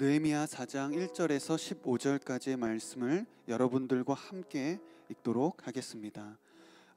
느헤미야 4장 1절에서 15절까지의 말씀을 여러분들과 함께 읽도록 하겠습니다.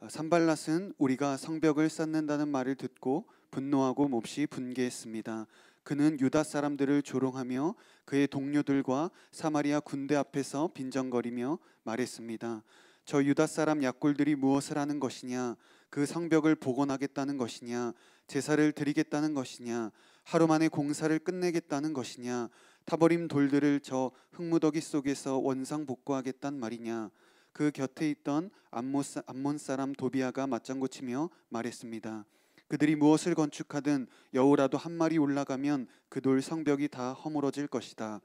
산발랏은 우리가 성벽을 쌓는다는 말을 듣고 분노하고 몹시 분개했습니다. 그는 유다 사람들을 조롱하며 그의 동료들과 사마리아 군대 앞에서 빈정거리며 말했습니다. 저 유다 사람 약골들이 무엇을 하는 것이냐? 그 성벽을 복원하겠다는 것이냐? 제사를 드리겠다는 것이냐? 하루 만에 공사를 끝내겠다는 것이냐? 타버린 돌들을 저 흙무더기 속에서 원상복구하겠단 말이냐? 그 곁에 있던 암몬 사람 도비아가 맞장구치며 말했습니다. 그들이 무엇을 건축하든 여우라도 한 마리 올라가면 그 돌 성벽이 다 허물어질 것이다.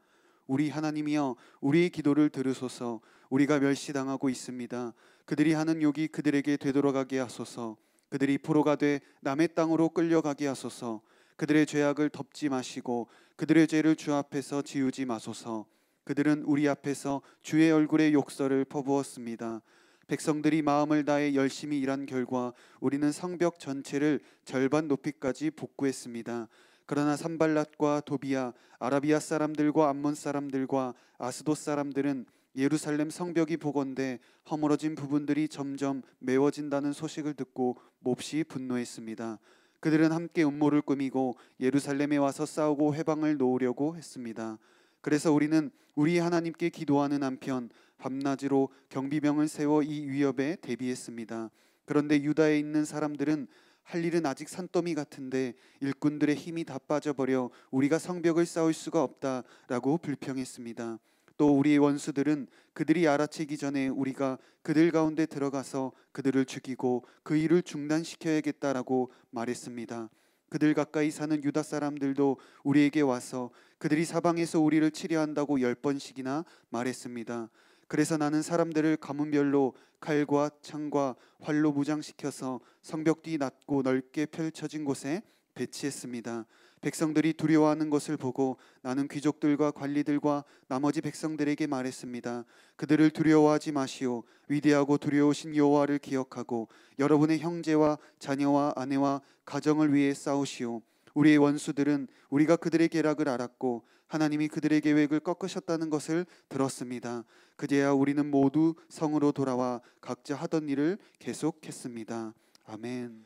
우리 하나님이여, 우리의 기도를 들으소서. 우리가 멸시당하고 있습니다. 그들이 하는 욕이 그들에게 되돌아가게 하소서. 그들이 포로가 돼 남의 땅으로 끌려가게 하소서. 그들의 죄악을 덮지 마시고 그들의 죄를 주 앞에서 지우지 마소서. 그들은 우리 앞에서 주의 얼굴에 욕설을 퍼부었습니다. 백성들이 마음을 다해 열심히 일한 결과 우리는 성벽 전체를 절반 높이까지 복구했습니다. 그러나 산발랏과 도비아, 아라비아 사람들과 암몬 사람들과 아스돗 사람들은 예루살렘 성벽이 복원돼 허물어진 부분들이 점점 메워진다는 소식을 듣고 몹시 분노했습니다. 그들은 함께 음모를 꾸미고 예루살렘에 와서 싸우고 회방을 놓으려고 했습니다. 그래서 우리는 우리 하나님께 기도하는 한편 밤낮으로 경비병을 세워 이 위협에 대비했습니다. 그런데 유다에 있는 사람들은 할 일은 아직 산더미 같은데 일꾼들의 힘이 다 빠져버려 우리가 성벽을 쌓을 수가 없다라고 불평했습니다. 또 우리의 원수들은 그들이 알아채기 전에 우리가 그들 가운데 들어가서 그들을 죽이고 그 일을 중단시켜야겠다라고 말했습니다. 그들 가까이 사는 유다 사람들도 우리에게 와서 그들이 사방에서 우리를 치려한다고 10번씩이나 말했습니다. 그래서 나는 사람들을 가문별로 칼과 창과 활로 무장시켜서 성벽 뒤 낮고 넓게 펼쳐진 곳에 배치했습니다. 백성들이 두려워하는 것을 보고 나는 귀족들과 관리들과 나머지 백성들에게 말했습니다. 그들을 두려워하지 마시오. 위대하고 두려우신 여호와를 기억하고 여러분의 형제와 자녀와 아내와 가정을 위해 싸우시오. 우리의 원수들은 우리가 그들의 계략을 알았고 하나님이 그들의 계획을 꺾으셨다는 것을 들었습니다. 그제야 우리는 모두 성으로 돌아와 각자 하던 일을 계속했습니다. 아멘.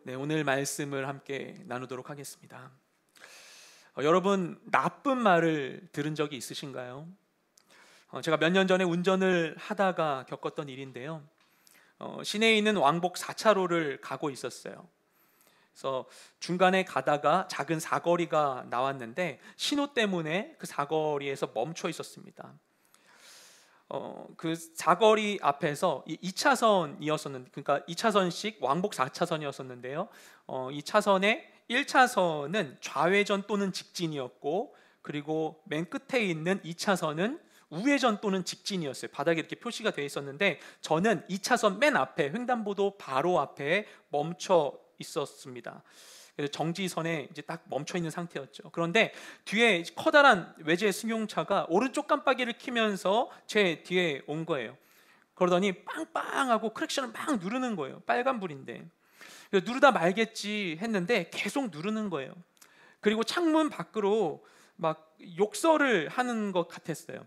네, 오늘 말씀을 함께 나누도록 하겠습니다. 여러분, 나쁜 말을 들은 적이 있으신가요? 제가 몇 년 전에 운전을 하다가 겪었던 일인데요. 시내에 있는 왕복 4차로를 가고 있었어요. 그래서 중간에 가다가 작은 사거리가 나왔는데 신호 때문에 그 사거리에서 멈춰 있었습니다. 그 사거리 앞에서 2차선이었었는데, 그러니까 2차선씩 왕복 4차선이었었는데요. 이 차선의 1차선은 좌회전 또는 직진이었고, 그리고 맨 끝에 있는 2차선은 우회전 또는 직진이었어요. 바닥에 이렇게 표시가 되어 있었는데 저는 2차선 맨 앞에, 횡단보도 바로 앞에 멈춰 있었습니다. 그래서 정지선에 이제 딱 멈춰 있는 상태였죠. 그런데 뒤에 커다란 외제 승용차가 오른쪽 깜빡이를 켜면서 제 뒤에 온 거예요. 그러더니 빵빵하고 크랙션을 막 누르는 거예요. 빨간불인데. 그래서 누르다 말겠지 했는데 계속 누르는 거예요. 그리고 창문 밖으로 막 욕설을 하는 것 같았어요.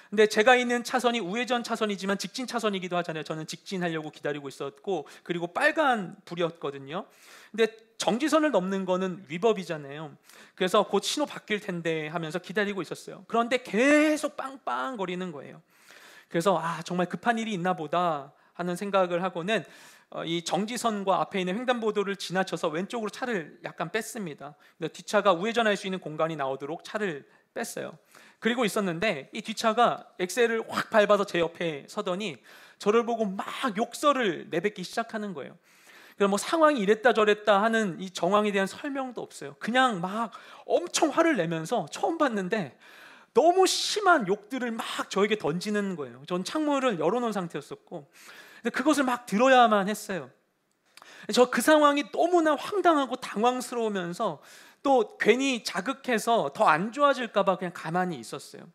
근데 제가 있는 차선이 우회전 차선이지만 직진 차선이기도 하잖아요. 저는 직진하려고 기다리고 있었고, 그리고 빨간 불이었거든요. 근데 정지선을 넘는 거는 위법이잖아요. 그래서 곧 신호 바뀔 텐데 하면서 기다리고 있었어요. 그런데 계속 빵빵거리는 거예요. 그래서 정말 급한 일이 있나 보다 하는 생각을 하고는 이 정지선과 앞에 있는 횡단보도를 지나쳐서 왼쪽으로 차를 약간 뺐습니다. 뒷차가 우회전할 수 있는 공간이 나오도록 차를 뺐어요. 그리고 있었는데 이 뒷차가 엑셀을 확 밟아서 제 옆에 서더니 저를 보고 막 욕설을 내뱉기 시작하는 거예요. 그럼 뭐 상황이 이랬다 저랬다 하는 이 정황에 대한 설명도 없어요. 그냥 막 엄청 화를 내면서, 처음 봤는데 너무 심한 욕들을 막 저에게 던지는 거예요. 전 창문을 열어놓은 상태였었고, 근데 그것을 막 들어야만 했어요. 저 그 상황이 너무나 황당하고 당황스러우면서 또 괜히 자극해서 더 안 좋아질까 봐 그냥 가만히 있었어요.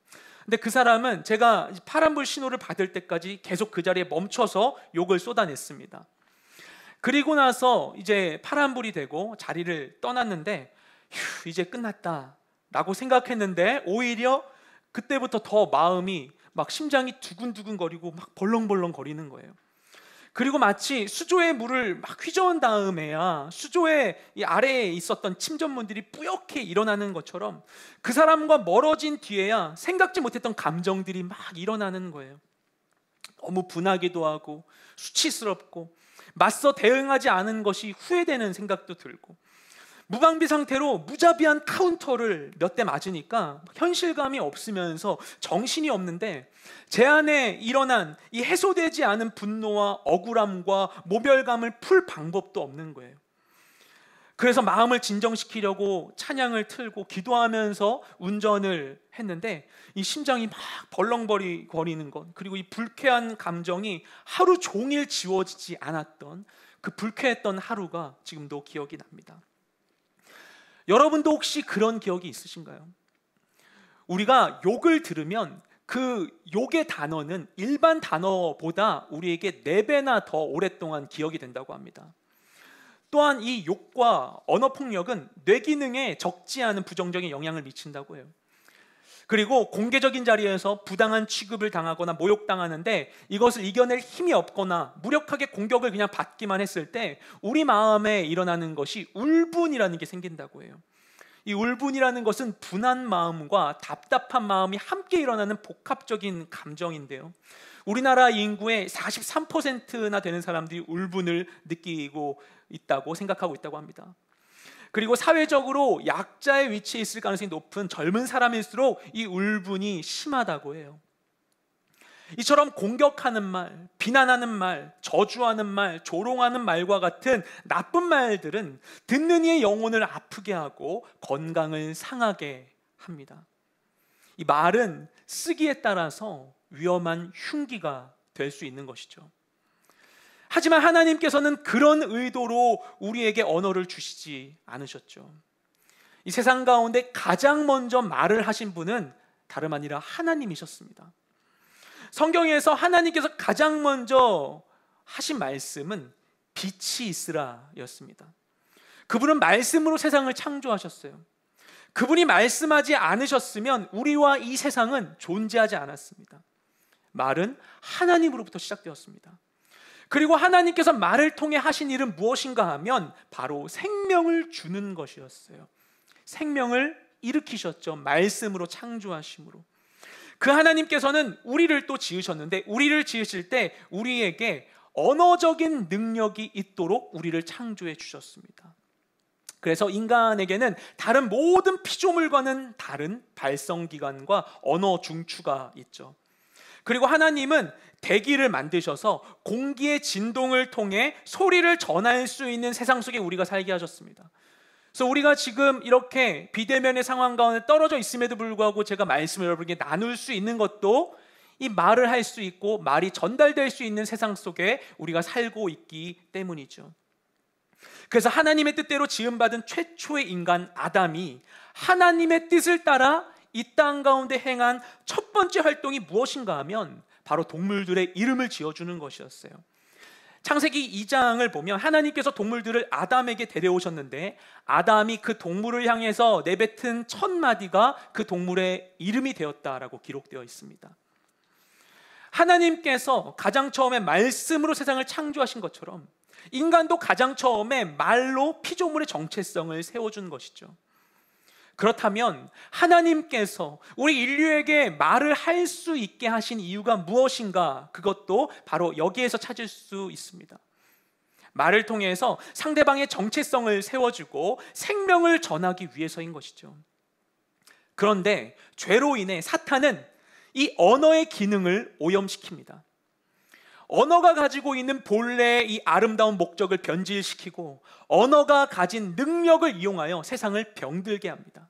근데 그 사람은 제가 파란불 신호를 받을 때까지 계속 그 자리에 멈춰서 욕을 쏟아냈습니다. 그리고 나서 이제 파란불이 되고 자리를 떠났는데, 휴, 이제 끝났다 라고 생각했는데 오히려 그때부터 더 마음이 막 심장이 두근두근거리고 막 벌렁벌렁 거리는 거예요. 그리고 마치 수조의 물을 막 휘저은 다음에야 수조의 이 아래에 있었던 침전물들이 뿌옇게 일어나는 것처럼 그 사람과 멀어진 뒤에야 생각지 못했던 감정들이 막 일어나는 거예요. 너무 분하기도 하고 수치스럽고 맞서 대응하지 않은 것이 후회되는 생각도 들고, 무방비 상태로 무자비한 카운터를 몇 대 맞으니까 현실감이 없으면서 정신이 없는데 제 안에 일어난 이 해소되지 않은 분노와 억울함과 모멸감을 풀 방법도 없는 거예요. 그래서 마음을 진정시키려고 찬양을 틀고 기도하면서 운전을 했는데 이 심장이 막 벌렁거리는 것, 그리고 이 불쾌한 감정이 하루 종일 지워지지 않았던 그 불쾌했던 하루가 지금도 기억이 납니다. 여러분도 혹시 그런 기억이 있으신가요? 우리가 욕을 들으면 그 욕의 단어는 일반 단어보다 우리에게 4배나 더 오랫동안 기억이 된다고 합니다. 또한 이 욕과 언어폭력은 뇌 기능에 적지 않은 부정적인 영향을 미친다고 해요. 그리고 공개적인 자리에서 부당한 취급을 당하거나 모욕당하는데 이것을 이겨낼 힘이 없거나 무력하게 공격을 그냥 받기만 했을 때 우리 마음에 일어나는 것이 울분이라는 게 생긴다고 해요. 이 울분이라는 것은 분한 마음과 답답한 마음이 함께 일어나는 복합적인 감정인데요, 우리나라 인구의 43%나 되는 사람들이 울분을 느끼고 있다고 생각하고 있다고 합니다. 그리고 사회적으로 약자의 위치에 있을 가능성이 높은 젊은 사람일수록 이 울분이 심하다고 해요. 이처럼 공격하는 말, 비난하는 말, 저주하는 말, 조롱하는 말과 같은 나쁜 말들은 듣는 이의 영혼을 아프게 하고 건강을 상하게 합니다. 이 말은 쓰기에 따라서 위험한 흉기가 될 수 있는 것이죠. 하지만 하나님께서는 그런 의도로 우리에게 언어를 주시지 않으셨죠. 이 세상 가운데 가장 먼저 말을 하신 분은 다름 아니라 하나님이셨습니다. 성경에서 하나님께서 가장 먼저 하신 말씀은 빛이 있으라 였습니다. 그분은 말씀으로 세상을 창조하셨어요. 그분이 말씀하지 않으셨으면 우리와 이 세상은 존재하지 않았습니다. 말은 하나님으로부터 시작되었습니다. 그리고 하나님께서 말을 통해 하신 일은 무엇인가 하면 바로 생명을 주는 것이었어요. 생명을 일으키셨죠. 말씀으로 창조하심으로. 그 하나님께서는 우리를 또 지으셨는데 우리를 지으실 때 우리에게 언어적인 능력이 있도록 우리를 창조해 주셨습니다. 그래서 인간에게는 다른 모든 피조물과는 다른 발성기관과 언어 중추가 있죠. 그리고 하나님은 대기를 만드셔서 공기의 진동을 통해 소리를 전할 수 있는 세상 속에 우리가 살게 하셨습니다. 그래서 우리가 지금 이렇게 비대면의 상황 가운데 떨어져 있음에도 불구하고 제가 말씀을 여러분에게 나눌 수 있는 것도 이 말을 할 수 있고 말이 전달될 수 있는 세상 속에 우리가 살고 있기 때문이죠. 그래서 하나님의 뜻대로 지음받은 최초의 인간 아담이 하나님의 뜻을 따라 이 땅 가운데 행한 첫 번째 활동이 무엇인가 하면 바로 동물들의 이름을 지어주는 것이었어요. 창세기 2장을 보면 하나님께서 동물들을 아담에게 데려오셨는데 아담이 그 동물을 향해서 내뱉은 첫 마디가 그 동물의 이름이 되었다라고 기록되어 있습니다. 하나님께서 가장 처음에 말씀으로 세상을 창조하신 것처럼 인간도 가장 처음에 말로 피조물의 정체성을 세워준 것이죠. 그렇다면 하나님께서 우리 인류에게 말을 할 수 있게 하신 이유가 무엇인가? 그것도 바로 여기에서 찾을 수 있습니다. 말을 통해서 상대방의 정체성을 세워주고 생명을 전하기 위해서인 것이죠. 그런데 죄로 인해 사탄은 이 언어의 기능을 오염시킵니다. 언어가 가지고 있는 본래의 이 아름다운 목적을 변질시키고 언어가 가진 능력을 이용하여 세상을 병들게 합니다.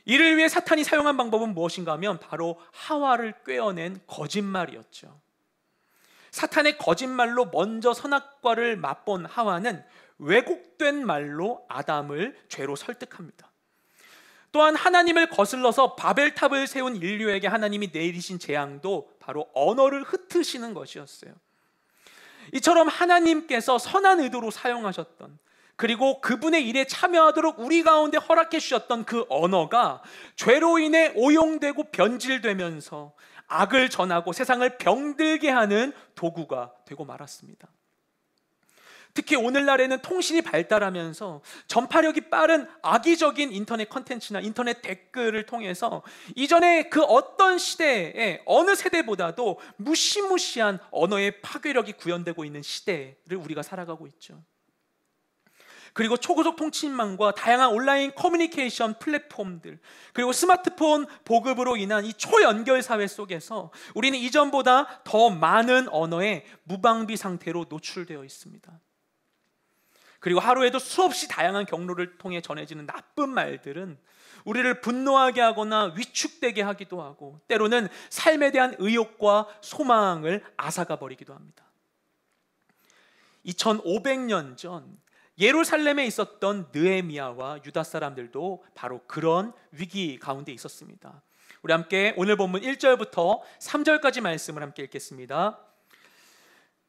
이를 위해 사탄이 사용한 방법은 무엇인가 하면 바로 하와를 꿰어낸 거짓말이었죠. 사탄의 거짓말로 먼저 선악과를 맛본 하와는 왜곡된 말로 아담을 죄로 설득합니다. 또한 하나님을 거슬러서 바벨탑을 세운 인류에게 하나님이 내리신 재앙도 바로 언어를 흩으시는 것이었어요. 이처럼 하나님께서 선한 의도로 사용하셨던 그리고 그분의 일에 참여하도록 우리 가운데 허락해 주셨던 그 언어가 죄로 인해 오용되고 변질되면서 악을 전하고 세상을 병들게 하는 도구가 되고 말았습니다. 특히 오늘날에는 통신이 발달하면서 전파력이 빠른 악의적인 인터넷 컨텐츠나 인터넷 댓글을 통해서 이전에 그 어떤 시대에 어느 세대보다도 무시무시한 언어의 파괴력이 구현되고 있는 시대를 우리가 살아가고 있죠. 그리고 초고속 통신망과 다양한 온라인 커뮤니케이션 플랫폼들, 그리고 스마트폰 보급으로 인한 이 초연결 사회 속에서 우리는 이전보다 더 많은 언어의 무방비 상태로 노출되어 있습니다. 그리고 하루에도 수없이 다양한 경로를 통해 전해지는 나쁜 말들은 우리를 분노하게 하거나 위축되게 하기도 하고, 때로는 삶에 대한 의욕과 소망을 앗아가 버리기도 합니다. 2500년 전 예루살렘에 있었던 느헤미야와 유다 사람들도 바로 그런 위기 가운데 있었습니다. 우리 함께 오늘 본문 1절부터 3절까지 말씀을 함께 읽겠습니다.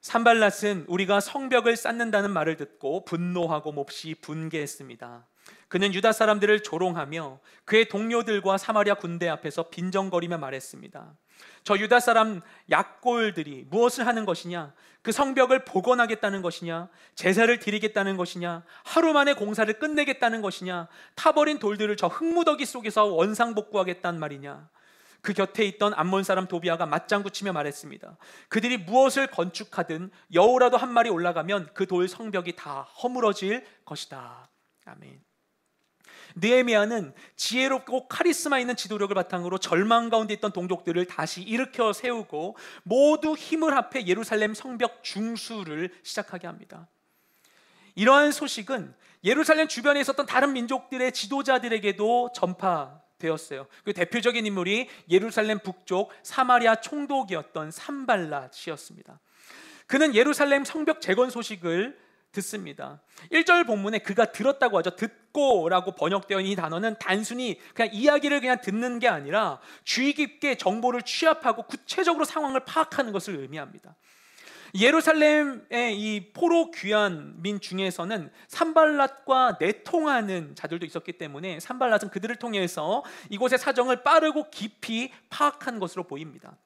산발랏은 우리가 성벽을 쌓는다는 말을 듣고 분노하고 몹시 분개했습니다. 그는 유다 사람들을 조롱하며 그의 동료들과 사마리아 군대 앞에서 빈정거리며 말했습니다. 저 유다 사람 약골들이 무엇을 하는 것이냐? 그 성벽을 복원하겠다는 것이냐? 제사를 드리겠다는 것이냐? 하루 만에 공사를 끝내겠다는 것이냐? 타버린 돌들을 저 흙무더기 속에서 원상복구하겠다는 말이냐? 그 곁에 있던 암몬 사람 도비아가 맞장구치며 말했습니다. 그들이 무엇을 건축하든 여우라도 한 마리 올라가면 그 돌 성벽이 다 허물어질 것이다. 아멘. 느헤미야는 지혜롭고 카리스마 있는 지도력을 바탕으로 절망 가운데 있던 동족들을 다시 일으켜 세우고 모두 힘을 합해 예루살렘 성벽 중수를 시작하게 합니다. 이러한 소식은 예루살렘 주변에 있었던 다른 민족들의 지도자들에게도 전파되었어요. 그 대표적인 인물이 예루살렘 북쪽 사마리아 총독이었던 산발랏이었습니다. 그는 예루살렘 성벽 재건 소식을 듣습니다. 1절 본문에 그가 들었다고 하죠. 듣고라고 번역되어 있는 이 단어는 단순히 그냥 이야기를 그냥 듣는 게 아니라 주의 깊게 정보를 취합하고 구체적으로 상황을 파악하는 것을 의미합니다. 예루살렘의 이 포로 귀환민 중에서는 산발랏과 내통하는 자들도 있었기 때문에 산발랏은 그들을 통해서 이곳의 사정을 빠르고 깊이 파악한 것으로 보입니다.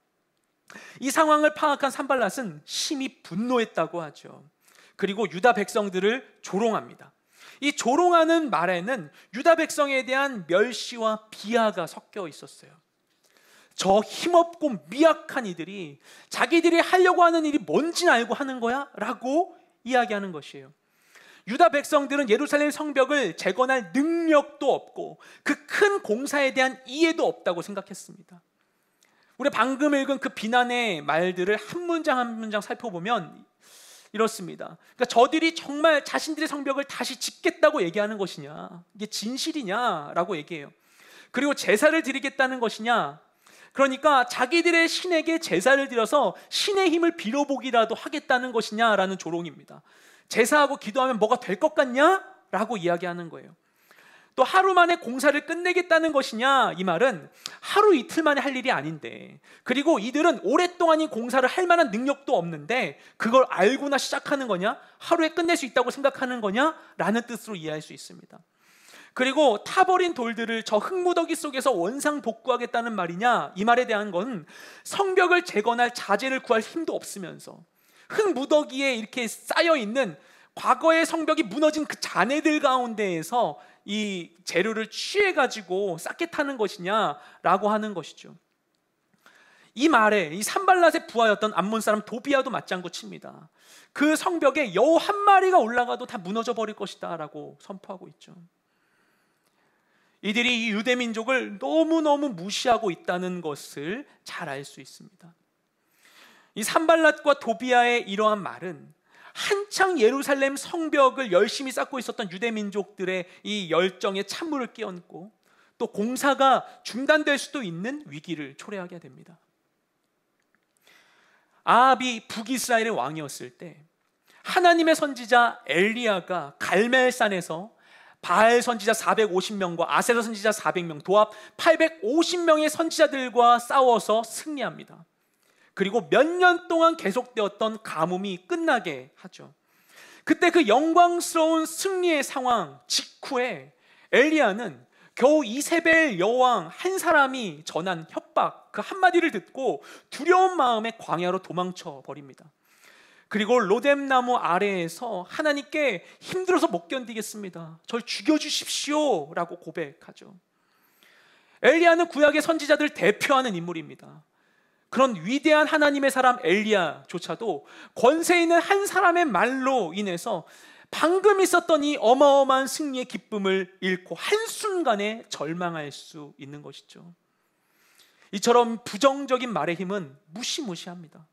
이 상황을 파악한 산발랏은 심히 분노했다고 하죠. 그리고 유다 백성들을 조롱합니다. 이 조롱하는 말에는 유다 백성에 대한 멸시와 비하가 섞여 있었어요. 저 힘없고 미약한 이들이 자기들이 하려고 하는 일이 뭔지는 알고 하는 거야? 라고 이야기하는 것이에요. 유다 백성들은 예루살렘 성벽을 재건할 능력도 없고 그 큰 공사에 대한 이해도 없다고 생각했습니다. 우리 방금 읽은 그 비난의 말들을 한 문장 한 문장 살펴보면 이렇습니다. 그러니까 저들이 정말 자신들의 성벽을 다시 짓겠다고 얘기하는 것이냐, 이게 진실이냐라고 얘기해요. 그리고 제사를 드리겠다는 것이냐, 그러니까 자기들의 신에게 제사를 드려서 신의 힘을 빌어보기라도 하겠다는 것이냐라는 조롱입니다. 제사하고 기도하면 뭐가 될 것 같냐? 라고 이야기하는 거예요. 또 하루 만에 공사를 끝내겠다는 것이냐, 이 말은 하루 이틀 만에 할 일이 아닌데, 그리고 이들은 오랫동안 이 공사를 할 만한 능력도 없는데 그걸 알고나 시작하는 거냐, 하루에 끝낼 수 있다고 생각하는 거냐 라는 뜻으로 이해할 수 있습니다. 그리고 타버린 돌들을 저 흙무더기 속에서 원상 복구하겠다는 말이냐, 이 말에 대한 건 성벽을 재건할 자재를 구할 힘도 없으면서 흙무더기에 이렇게 쌓여있는 과거의 성벽이 무너진 그 잔해들 가운데에서 이 재료를 취해가지고 쌓게 타는 것이냐라고 하는 것이죠. 이 말에 이 산발랏의 부하였던 암몬 사람 도비아도 맞장구 칩니다. 그 성벽에 여우 한 마리가 올라가도 다 무너져 버릴 것이다 라고 선포하고 있죠. 이들이 이 유대 민족을 너무너무 무시하고 있다는 것을 잘 알 수 있습니다. 이 산발랏과 도비아의 이러한 말은 한창 예루살렘 성벽을 열심히 쌓고 있었던 유대 민족들의 이 열정에 찬물을 끼얹고 또 공사가 중단될 수도 있는 위기를 초래하게 됩니다. 아합이 북이스라엘의 왕이었을 때 하나님의 선지자 엘리야가 갈멜산에서 바알 선지자 450명과 아세라 선지자 400명, 도합 850명의 선지자들과 싸워서 승리합니다. 그리고 몇 년 동안 계속되었던 가뭄이 끝나게 하죠. 그때 그 영광스러운 승리의 상황 직후에 엘리야는 겨우 이세벨 여왕 한 사람이 전한 협박 그 한마디를 듣고 두려운 마음에 광야로 도망쳐 버립니다. 그리고 로뎀나무 아래에서 하나님께 힘들어서 못 견디겠습니다, 절 죽여주십시오 라고 고백하죠. 엘리야는 구약의 선지자들 대표하는 인물입니다. 그런 위대한 하나님의 사람 엘리야조차도 권세 있는 한 사람의 말로 인해서 방금 있었던 이 어마어마한 승리의 기쁨을 잃고 한순간에 절망할 수 있는 것이죠. 이처럼 부정적인 말의 힘은 무시무시합니다.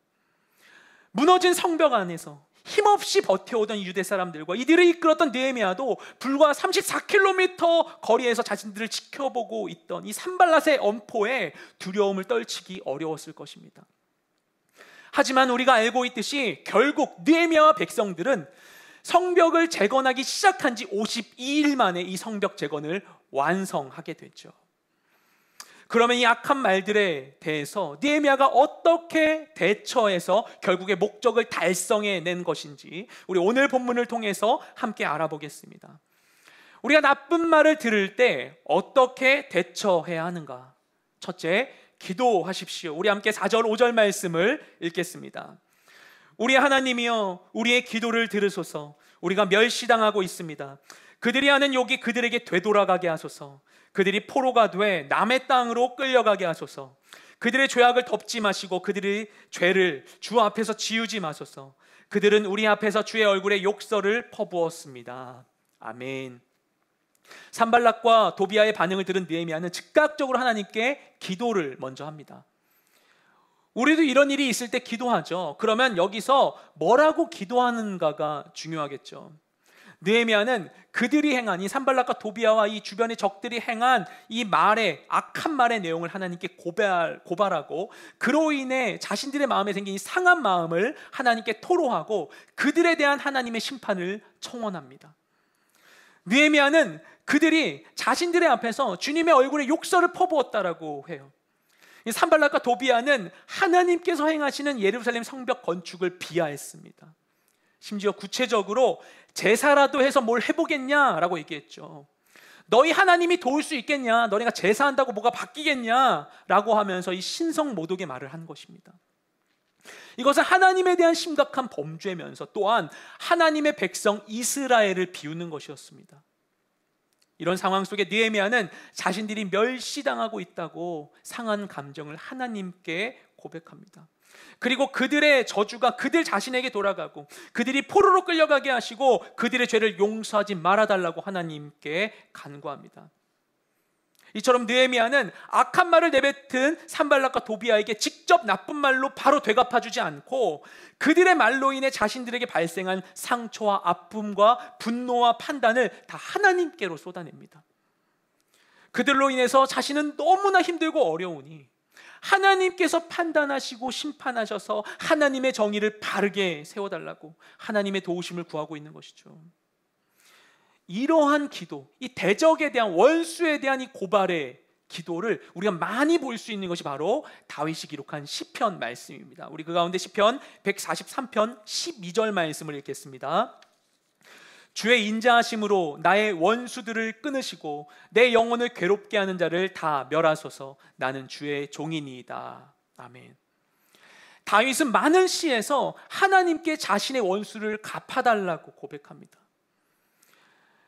무너진 성벽 안에서 힘없이 버텨오던 유대 사람들과 이들을 이끌었던 느헤미야도 불과 34km 거리에서 자신들을 지켜보고 있던 이 산발랏의 엄포에 두려움을 떨치기 어려웠을 것입니다. 하지만 우리가 알고 있듯이 결국 느헤미야와 백성들은 성벽을 재건하기 시작한 지 52일 만에 이 성벽 재건을 완성하게 됐죠. 그러면 이 악한 말들에 대해서 느헤미야가 어떻게 대처해서 결국에 목적을 달성해낸 것인지 우리 오늘 본문을 통해서 함께 알아보겠습니다. 우리가 나쁜 말을 들을 때 어떻게 대처해야 하는가? 첫째, 기도하십시오. 우리 함께 4절 5절 말씀을 읽겠습니다. 우리 하나님이여, 우리의 기도를 들으소서. 우리가 멸시당하고 있습니다. 그들이 하는 욕이 그들에게 되돌아가게 하소서. 그들이 포로가 돼 남의 땅으로 끌려가게 하소서. 그들의 죄악을 덮지 마시고 그들의 죄를 주 앞에서 지우지 마소서. 그들은 우리 앞에서 주의 얼굴에 욕설을 퍼부었습니다. 아멘. 산발락과 도비아의 반응을 들은 느헤미야는 즉각적으로 하나님께 기도를 먼저 합니다. 우리도 이런 일이 있을 때 기도하죠. 그러면 여기서 뭐라고 기도하는가가 중요하겠죠. 느헤미야는 그들이 행한 이 산발락과 도비아와 이 주변의 적들이 행한 이 말의 악한 말의 내용을 하나님께 고발하고 그로 인해 자신들의 마음에 생긴 이 상한 마음을 하나님께 토로하고 그들에 대한 하나님의 심판을 청원합니다. 느헤미야는 그들이 자신들의 앞에서 주님의 얼굴에 욕설을 퍼부었다라고 해요. 이 산발락과 도비아는 하나님께서 행하시는 예루살렘 성벽 건축을 비하했습니다. 심지어 구체적으로 제사라도 해서 뭘 해보겠냐라고 얘기했죠. 너희 하나님이 도울 수 있겠냐? 너네가 제사한다고 뭐가 바뀌겠냐? 라고 하면서 이 신성 모독의 말을 한 것입니다. 이것은 하나님에 대한 심각한 범죄면서 또한 하나님의 백성 이스라엘을 비우는 것이었습니다. 이런 상황 속에 느헤미야는 자신들이 멸시당하고 있다고 상한 감정을 하나님께 고백합니다. 그리고 그들의 저주가 그들 자신에게 돌아가고 그들이 포로로 끌려가게 하시고 그들의 죄를 용서하지 말아달라고 하나님께 간구합니다. 이처럼 느헤미야는 악한 말을 내뱉은 산발락과 도비아에게 직접 나쁜 말로 바로 되갚아주지 않고 그들의 말로 인해 자신들에게 발생한 상처와 아픔과 분노와 판단을 다 하나님께로 쏟아냅니다. 그들로 인해서 자신은 너무나 힘들고 어려우니 하나님께서 판단하시고 심판하셔서 하나님의 정의를 바르게 세워달라고 하나님의 도우심을 구하고 있는 것이죠. 이러한 기도, 이 대적에 대한 원수에 대한 이 고발의 기도를 우리가 많이 볼 수 있는 것이 바로 다윗이 기록한 시편 말씀입니다. 우리 그 가운데 시편 143편 12절 말씀을 읽겠습니다. 주의 인자하심으로 나의 원수들을 끊으시고 내 영혼을 괴롭게 하는 자를 다 멸하소서. 나는 주의 종이니이다. 아멘. 다윗은 많은 시에서 하나님께 자신의 원수를 갚아달라고 고백합니다.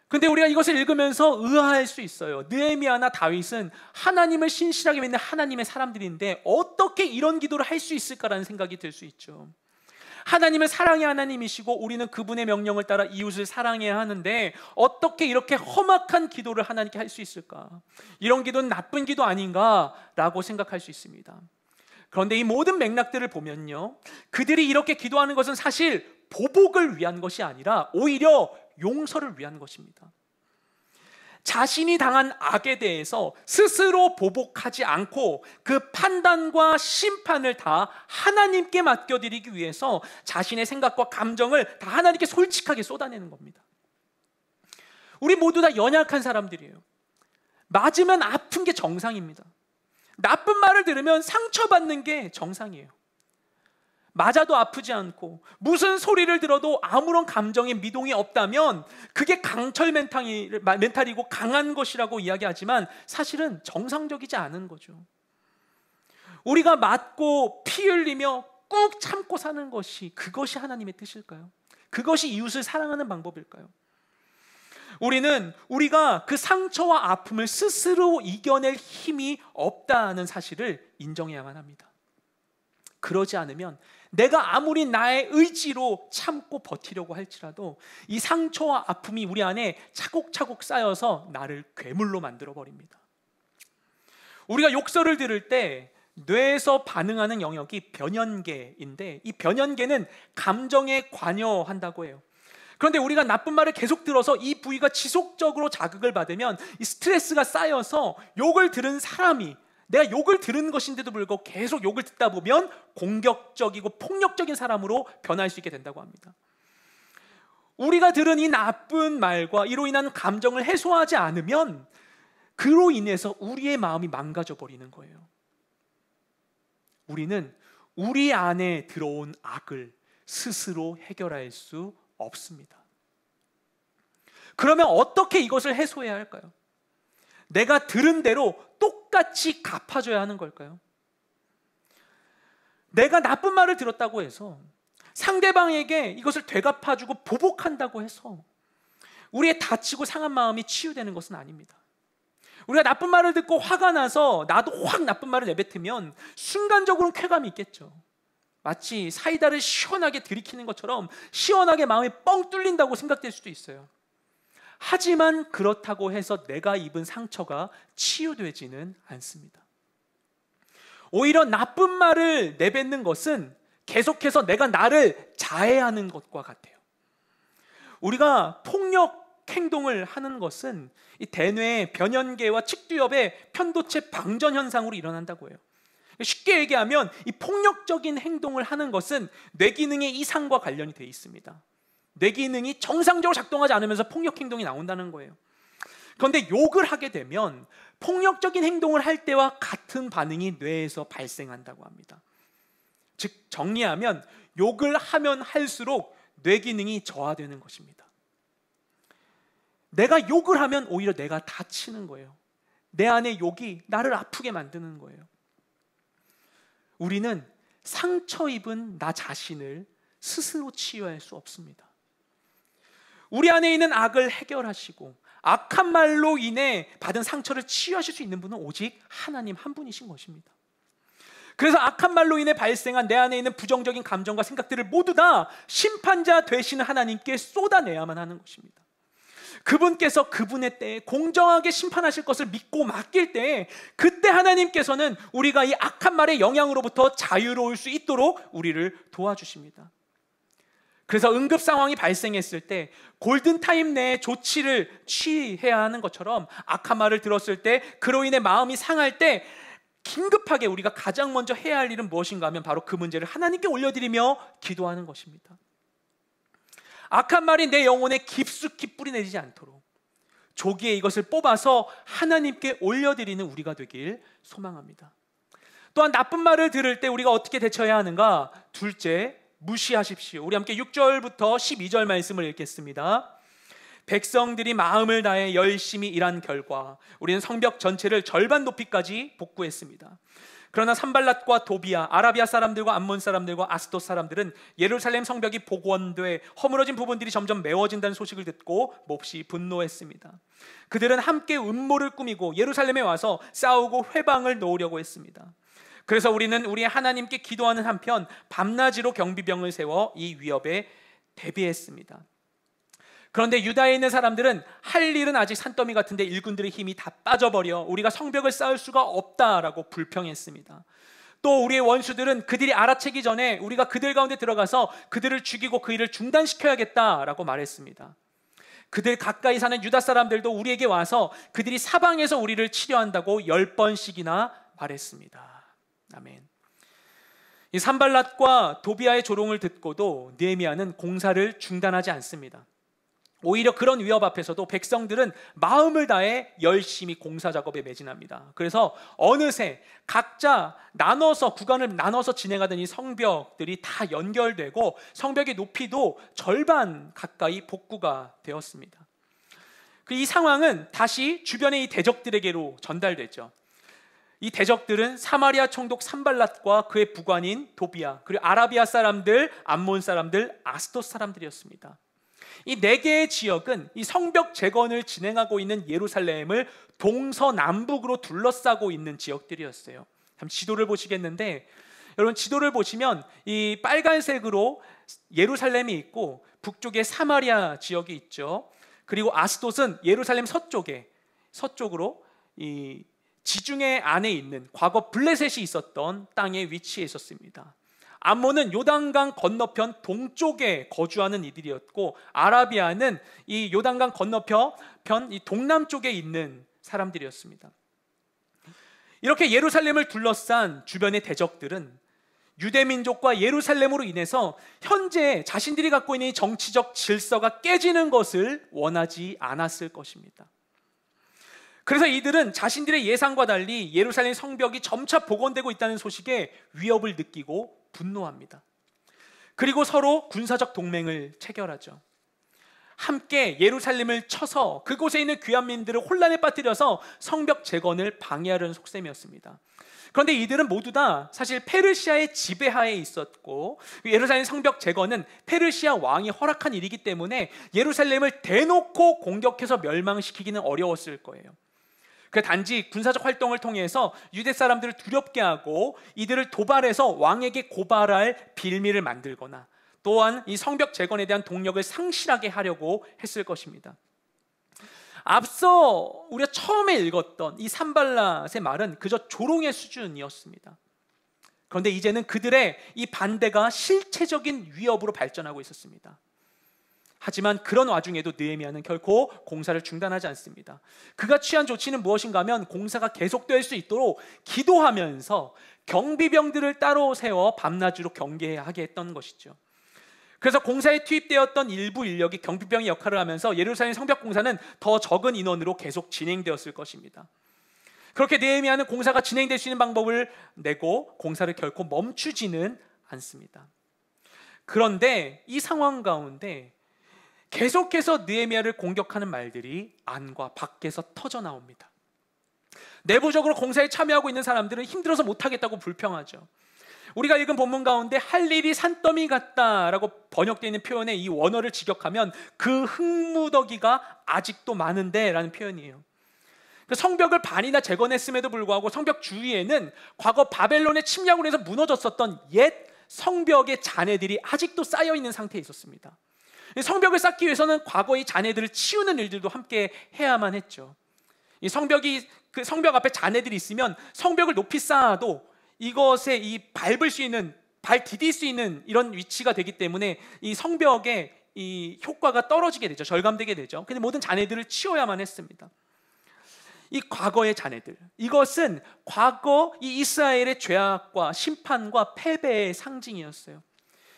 근데 우리가 이것을 읽으면서 의아할 수 있어요. 느헤미야나 다윗은 하나님을 신실하게 믿는 하나님의 사람들인데 어떻게 이런 기도를 할 수 있을까라는 생각이 들 수 있죠. 하나님은 사랑의 하나님이시고 우리는 그분의 명령을 따라 이웃을 사랑해야 하는데 어떻게 이렇게 험악한 기도를 하나님께 할 수 있을까? 이런 기도는 나쁜 기도 아닌가라고 생각할 수 있습니다. 그런데 이 모든 맥락들을 보면요, 그들이 이렇게 기도하는 것은 사실 보복을 위한 것이 아니라 오히려 용서를 위한 것입니다. 자신이 당한 악에 대해서 스스로 보복하지 않고 그 판단과 심판을 다 하나님께 맡겨드리기 위해서 자신의 생각과 감정을 다 하나님께 솔직하게 쏟아내는 겁니다. 우리 모두 다 연약한 사람들이에요. 맞으면 아픈 게 정상입니다. 나쁜 말을 들으면 상처받는 게 정상이에요. 맞아도 아프지 않고 무슨 소리를 들어도 아무런 감정에 미동이 없다면 그게 강철 멘탈이고 강한 것이라고 이야기하지만 사실은 정상적이지 않은 거죠. 우리가 맞고 피 흘리며 꾹 참고 사는 것이, 그것이 하나님의 뜻일까요? 그것이 이웃을 사랑하는 방법일까요? 우리는 우리가 그 상처와 아픔을 스스로 이겨낼 힘이 없다는 사실을 인정해야만 합니다. 그러지 않으면 내가 아무리 나의 의지로 참고 버티려고 할지라도 이 상처와 아픔이 우리 안에 차곡차곡 쌓여서 나를 괴물로 만들어 버립니다. 우리가 욕설을 들을 때 뇌에서 반응하는 영역이 변연계인데, 이 변연계는 감정에 관여한다고 해요. 그런데 우리가 나쁜 말을 계속 들어서 이 부위가 지속적으로 자극을 받으면 이 스트레스가 쌓여서 욕을 들은 사람이, 내가 욕을 들은 것인데도 불구하고 계속 욕을 듣다 보면 공격적이고 폭력적인 사람으로 변할 수 있게 된다고 합니다. 우리가 들은 이 나쁜 말과 이로 인한 감정을 해소하지 않으면 그로 인해서 우리의 마음이 망가져 버리는 거예요. 우리는 우리 안에 들어온 악을 스스로 해결할 수 없습니다. 그러면 어떻게 이것을 해소해야 할까요? 내가 들은 대로 똑같이 갚아줘야 하는 걸까요? 내가 나쁜 말을 들었다고 해서 상대방에게 이것을 되갚아주고 보복한다고 해서 우리의 다치고 상한 마음이 치유되는 것은 아닙니다. 우리가 나쁜 말을 듣고 화가 나서 나도 확 나쁜 말을 내뱉으면 순간적으로는 쾌감이 있겠죠. 마치 사이다를 시원하게 들이키는 것처럼 시원하게 마음이 뻥 뚫린다고 생각될 수도 있어요. 하지만 그렇다고 해서 내가 입은 상처가 치유되지는 않습니다. 오히려 나쁜 말을 내뱉는 것은 계속해서 내가 나를 자해하는 것과 같아요. 우리가 폭력 행동을 하는 것은 이 대뇌의 변연계와 측두엽의 편도체 방전 현상으로 일어난다고 해요. 쉽게 얘기하면 이 폭력적인 행동을 하는 것은 뇌 기능의 이상과 관련이 되어 있습니다. 뇌 기능이 정상적으로 작동하지 않으면서 폭력 행동이 나온다는 거예요. 그런데 욕을 하게 되면 폭력적인 행동을 할 때와 같은 반응이 뇌에서 발생한다고 합니다. 즉 정리하면 욕을 하면 할수록 뇌 기능이 저하되는 것입니다. 내가 욕을 하면 오히려 내가 다치는 거예요. 내 안의 욕이 나를 아프게 만드는 거예요. 우리는 상처 입은 나 자신을 스스로 치유할 수 없습니다. 우리 안에 있는 악을 해결하시고 악한 말로 인해 받은 상처를 치유하실 수 있는 분은 오직 하나님 한 분이신 것입니다. 그래서 악한 말로 인해 발생한 내 안에 있는 부정적인 감정과 생각들을 모두 다 심판자 되시는 하나님께 쏟아내야만 하는 것입니다. 그분께서 그분의 때에 공정하게 심판하실 것을 믿고 맡길 때에 그때 하나님께서는 우리가 이 악한 말의 영향으로부터 자유로울 수 있도록 우리를 도와주십니다. 그래서 응급 상황이 발생했을 때 골든타임 내에 조치를 취해야 하는 것처럼 악한 말을 들었을 때 그로 인해 마음이 상할 때 긴급하게 우리가 가장 먼저 해야 할 일은 무엇인가 하면 바로 그 문제를 하나님께 올려드리며 기도하는 것입니다. 악한 말이 내 영혼에 깊숙이 뿌리내리지 않도록 조기에 이것을 뽑아서 하나님께 올려드리는 우리가 되길 소망합니다. 또한 나쁜 말을 들을 때 우리가 어떻게 대처해야 하는가? 둘째, 무시하십시오. 우리 함께 6절부터 12절 말씀을 읽겠습니다. 백성들이 마음을 다해 열심히 일한 결과 우리는 성벽 전체를 절반 높이까지 복구했습니다. 그러나 산발랏과 도비아, 아라비아 사람들과 암몬 사람들과 아스돗 사람들은 예루살렘 성벽이 복원돼 허물어진 부분들이 점점 메워진다는 소식을 듣고 몹시 분노했습니다. 그들은 함께 음모를 꾸미고 예루살렘에 와서 싸우고 회방을 놓으려고 했습니다. 그래서 우리는 우리 하나님께 기도하는 한편 밤낮으로 경비병을 세워 이 위협에 대비했습니다. 그런데 유다에 있는 사람들은 할 일은 아직 산더미 같은데 일꾼들의 힘이 다 빠져버려 우리가 성벽을 쌓을 수가 없다라고 불평했습니다. 또 우리의 원수들은 그들이 알아채기 전에 우리가 그들 가운데 들어가서 그들을 죽이고 그 일을 중단시켜야겠다라고 말했습니다. 그들 가까이 사는 유다 사람들도 우리에게 와서 그들이 사방에서 우리를 치려한다고 10번씩이나 말했습니다. 아멘. 이 산발랏과 도비아의 조롱을 듣고도 느헤미야는 공사를 중단하지 않습니다. 오히려 그런 위협 앞에서도 백성들은 마음을 다해 열심히 공사 작업에 매진합니다. 그래서 어느새 각자 구간을 나눠서 진행하던 이 성벽들이 다 연결되고 성벽의 높이도 절반 가까이 복구가 되었습니다. 이 상황은 다시 주변의 이 대적들에게로 전달됐죠. 이 대적들은 사마리아 총독 산발랏과 그의 부관인 도비야, 그리고 아라비아 사람들, 암몬 사람들, 아스돗 사람들이었습니다. 이 네 개의 지역은 이 성벽 재건을 진행하고 있는 예루살렘을 동서남북으로 둘러싸고 있는 지역들이었어요. 지도를 보시겠는데, 여러분 지도를 보시면 이 빨간색으로 예루살렘이 있고 북쪽에 사마리아 지역이 있죠. 그리고 아스돗은 예루살렘 서쪽으로 이 지중해 안에 있는 과거 블레셋이 있었던 땅에 위치해 있었습니다. 암몬은 요단강 건너편 동쪽에 거주하는 이들이었고, 아라비아는 이 요단강 건너편 이 동남쪽에 있는 사람들이었습니다. 이렇게 예루살렘을 둘러싼 주변의 대적들은 유대민족과 예루살렘으로 인해서 현재 자신들이 갖고 있는 정치적 질서가 깨지는 것을 원하지 않았을 것입니다. 그래서 이들은 자신들의 예상과 달리 예루살렘 성벽이 점차 복원되고 있다는 소식에 위협을 느끼고 분노합니다. 그리고 서로 군사적 동맹을 체결하죠. 함께 예루살렘을 쳐서 그곳에 있는 귀환민들을 혼란에 빠뜨려서 성벽 재건을 방해하려는 속셈이었습니다. 그런데 이들은 모두 다 사실 페르시아의 지배하에 있었고, 예루살렘 성벽 재건은 페르시아 왕이 허락한 일이기 때문에 예루살렘을 대놓고 공격해서 멸망시키기는 어려웠을 거예요. 그 단지 군사적 활동을 통해서 유대 사람들을 두렵게 하고 이들을 도발해서 왕에게 고발할 빌미를 만들거나, 또한 이 성벽 재건에 대한 동력을 상실하게 하려고 했을 것입니다. 앞서 우리가 처음에 읽었던 이 산발랏의 말은 그저 조롱의 수준이었습니다. 그런데 이제는 그들의 이 반대가 실체적인 위협으로 발전하고 있었습니다. 하지만 그런 와중에도 느헤미야는 결코 공사를 중단하지 않습니다. 그가 취한 조치는 무엇인가 하면 공사가 계속될 수 있도록 기도하면서 경비병들을 따로 세워 밤낮으로 경계하게 했던 것이죠. 그래서 공사에 투입되었던 일부 인력이 경비병의 역할을 하면서 예루살렘 성벽 공사는 더 적은 인원으로 계속 진행되었을 것입니다. 그렇게 느헤미야는 공사가 진행될 수 있는 방법을 내고 공사를 결코 멈추지는 않습니다. 그런데 이 상황 가운데 계속해서 느헤미야를 공격하는 말들이 안과 밖에서 터져 나옵니다. 내부적으로 공사에 참여하고 있는 사람들은 힘들어서 못하겠다고 불평하죠. 우리가 읽은 본문 가운데 할 일이 산더미 같다라고 번역되어 있는 표현의 이 원어를 직역하면 그 흙무더기가 아직도 많은데 라는 표현이에요. 성벽을 반이나 재건했음에도 불구하고 성벽 주위에는 과거 바벨론의 침략으로 해서 무너졌었던 옛 성벽의 잔해들이 아직도 쌓여있는 상태에 있었습니다. 성벽을 쌓기 위해서는 과거의 잔해들을 치우는 일들도 함께 해야만 했죠. 이 성벽 앞에 잔해들이 있으면 성벽을 높이 쌓아도 이것에 밟을 수 있는, 발 디딜 수 있는 이런 위치가 되기 때문에 이 성벽의 이 효과가 떨어지게 되죠. 절감되게 되죠. 근데 모든 잔해들을 치워야만 했습니다. 이 과거의 잔해들, 이것은 과거 이 이스라엘의 죄악과 심판과 패배의 상징이었어요.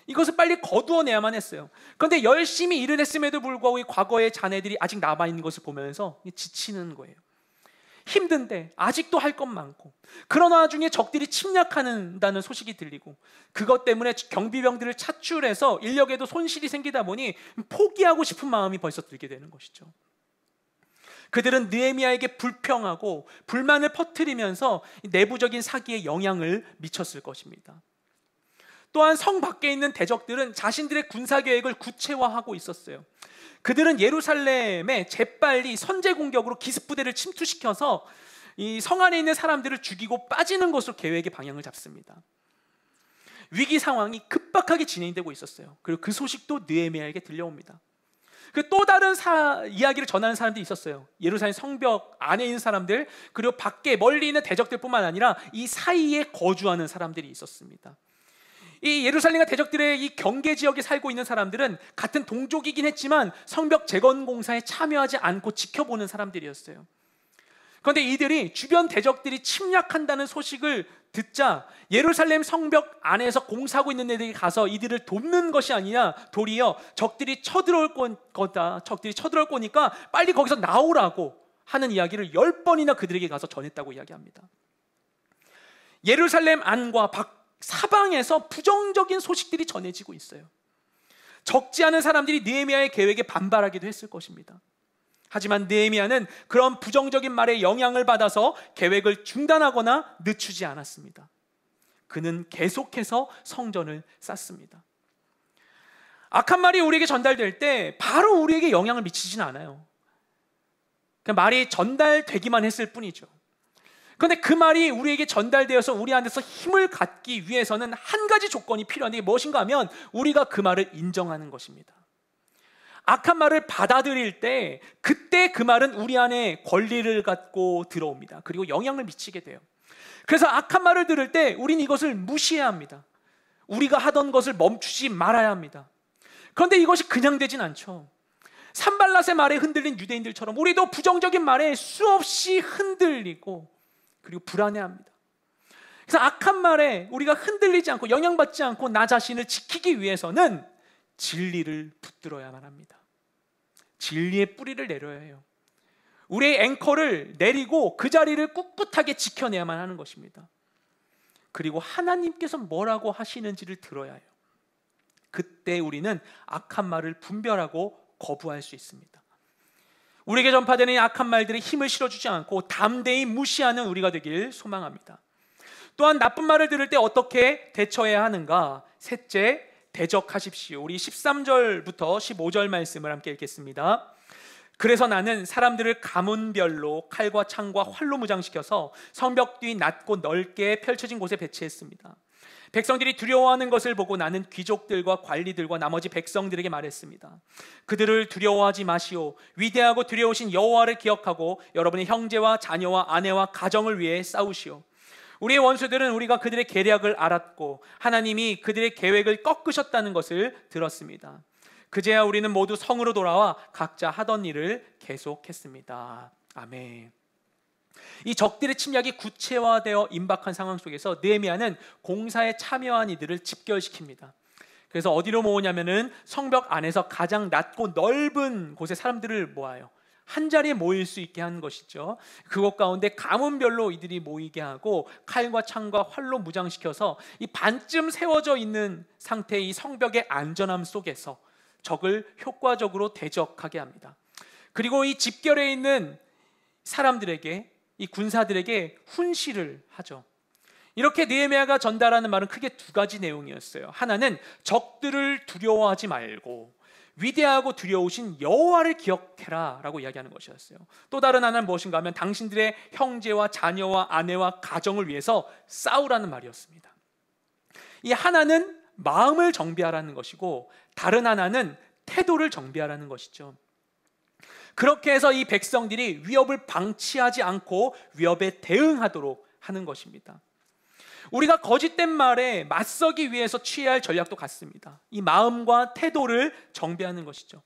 이것을 빨리 거두어내야만 했어요. 그런데 열심히 일을 했음에도 불구하고 이 과거의 잔해들이 아직 남아있는 것을 보면서 지치는 거예요. 힘든데 아직도 할 것 많고, 그런 와중에 적들이 침략한다는 소식이 들리고, 그것 때문에 경비병들을 차출해서 인력에도 손실이 생기다 보니 포기하고 싶은 마음이 벌써 들게 되는 것이죠. 그들은 느헤미야에게 불평하고 불만을 퍼뜨리면서 내부적인 사기에 영향을 미쳤을 것입니다. 또한 성 밖에 있는 대적들은 자신들의 군사 계획을 구체화하고 있었어요. 그들은 예루살렘에 재빨리 선제 공격으로 기습 부대를 침투시켜서 이 성 안에 있는 사람들을 죽이고 빠지는 것으로 계획의 방향을 잡습니다. 위기 상황이 급박하게 진행되고 있었어요. 그리고 그 소식도 느헤미야에게 들려옵니다. 그 또 다른 이야기를 전하는 사람들이 있었어요. 예루살렘 성벽 안에 있는 사람들, 그리고 밖에 멀리 있는 대적들뿐만 아니라 이 사이에 거주하는 사람들이 있었습니다. 이 예루살렘과 대적들의 이 경계 지역에 살고 있는 사람들은 같은 동족이긴 했지만 성벽 재건 공사에 참여하지 않고 지켜보는 사람들이었어요. 그런데 이들이 주변 대적들이 침략한다는 소식을 듣자 예루살렘 성벽 안에서 공사하고 있는 애들이 가서 이들을 돕는 것이 아니라 도리어 적들이 쳐들어올 거다, 적들이 쳐들어올 거니까 빨리 거기서 나오라고 하는 이야기를 10번이나 그들에게 가서 전했다고 이야기합니다. 예루살렘 안과 밖 사방에서 부정적인 소식들이 전해지고 있어요. 적지 않은 사람들이 느헤미야의 계획에 반발하기도 했을 것입니다. 하지만 느헤미야는 그런 부정적인 말에 영향을 받아서 계획을 중단하거나 늦추지 않았습니다. 그는 계속해서 성전을 쌓습니다. 악한 말이 우리에게 전달될 때 바로 우리에게 영향을 미치지는 않아요. 그냥 말이 전달되기만 했을 뿐이죠. 그런데 그 말이 우리에게 전달되어서 우리 안에서 힘을 갖기 위해서는 한 가지 조건이 필요한데, 이게 무엇인가 하면 우리가 그 말을 인정하는 것입니다. 악한 말을 받아들일 때 그때 그 말은 우리 안에 권리를 갖고 들어옵니다. 그리고 영향을 미치게 돼요. 그래서 악한 말을 들을 때 우린 이것을 무시해야 합니다. 우리가 하던 것을 멈추지 말아야 합니다. 그런데 이것이 그냥 되진 않죠. 산발랏의 말에 흔들린 유대인들처럼 우리도 부정적인 말에 수없이 흔들리고 그리고 불안해합니다. 그래서 악한 말에 우리가 흔들리지 않고 영향받지 않고 나 자신을 지키기 위해서는 진리를 붙들어야만 합니다. 진리의 뿌리를 내려야 해요. 우리의 앵커를 내리고 그 자리를 꿋꿋하게 지켜내야만 하는 것입니다. 그리고 하나님께서 뭐라고 하시는지를 들어야 해요. 그때 우리는 악한 말을 분별하고 거부할 수 있습니다. 우리에게 전파되는 이 악한 말들에 힘을 실어주지 않고 담대히 무시하는 우리가 되길 소망합니다. 또한 나쁜 말을 들을 때 어떻게 대처해야 하는가? 셋째, 대적하십시오. 우리 13절부터 15절 말씀을 함께 읽겠습니다. 그래서 나는 사람들을 가문별로 칼과 창과 활로 무장시켜서 성벽 뒤 낮고 넓게 펼쳐진 곳에 배치했습니다. 백성들이 두려워하는 것을 보고 나는 귀족들과 관리들과 나머지 백성들에게 말했습니다. 그들을 두려워하지 마시오. 위대하고 두려우신 여호와를 기억하고 여러분의 형제와 자녀와 아내와 가정을 위해 싸우시오. 우리의 원수들은 우리가 그들의 계략을 알았고 하나님이 그들의 계획을 꺾으셨다는 것을 들었습니다. 그제야 우리는 모두 성으로 돌아와 각자 하던 일을 계속했습니다. 아멘. 이 적들의 침략이 구체화되어 임박한 상황 속에서 느헤미야는 공사에 참여한 이들을 집결시킵니다. 그래서 어디로 모으냐면은 성벽 안에서 가장 낮고 넓은 곳에 사람들을 모아요. 한 자리에 모일 수 있게 한 것이죠. 그곳 가운데 가문별로 이들이 모이게 하고 칼과 창과 활로 무장시켜서 이 반쯤 세워져 있는 상태의 이 성벽의 안전함 속에서 적을 효과적으로 대적하게 합니다. 그리고 이 집결해 있는 사람들에게, 이 군사들에게 훈시를 하죠. 이렇게 느헤미야가 전달하는 말은 크게 두 가지 내용이었어요. 하나는 적들을 두려워하지 말고 위대하고 두려우신 여호와를 기억해라 라고 이야기하는 것이었어요. 또 다른 하나는 무엇인가 하면 당신들의 형제와 자녀와 아내와 가정을 위해서 싸우라는 말이었습니다. 이 하나는 마음을 정비하라는 것이고 다른 하나는 태도를 정비하라는 것이죠. 그렇게 해서 이 백성들이 위협을 방치하지 않고 위협에 대응하도록 하는 것입니다. 우리가 거짓된 말에 맞서기 위해서 취해야 할 전략도 같습니다. 이 마음과 태도를 정비하는 것이죠.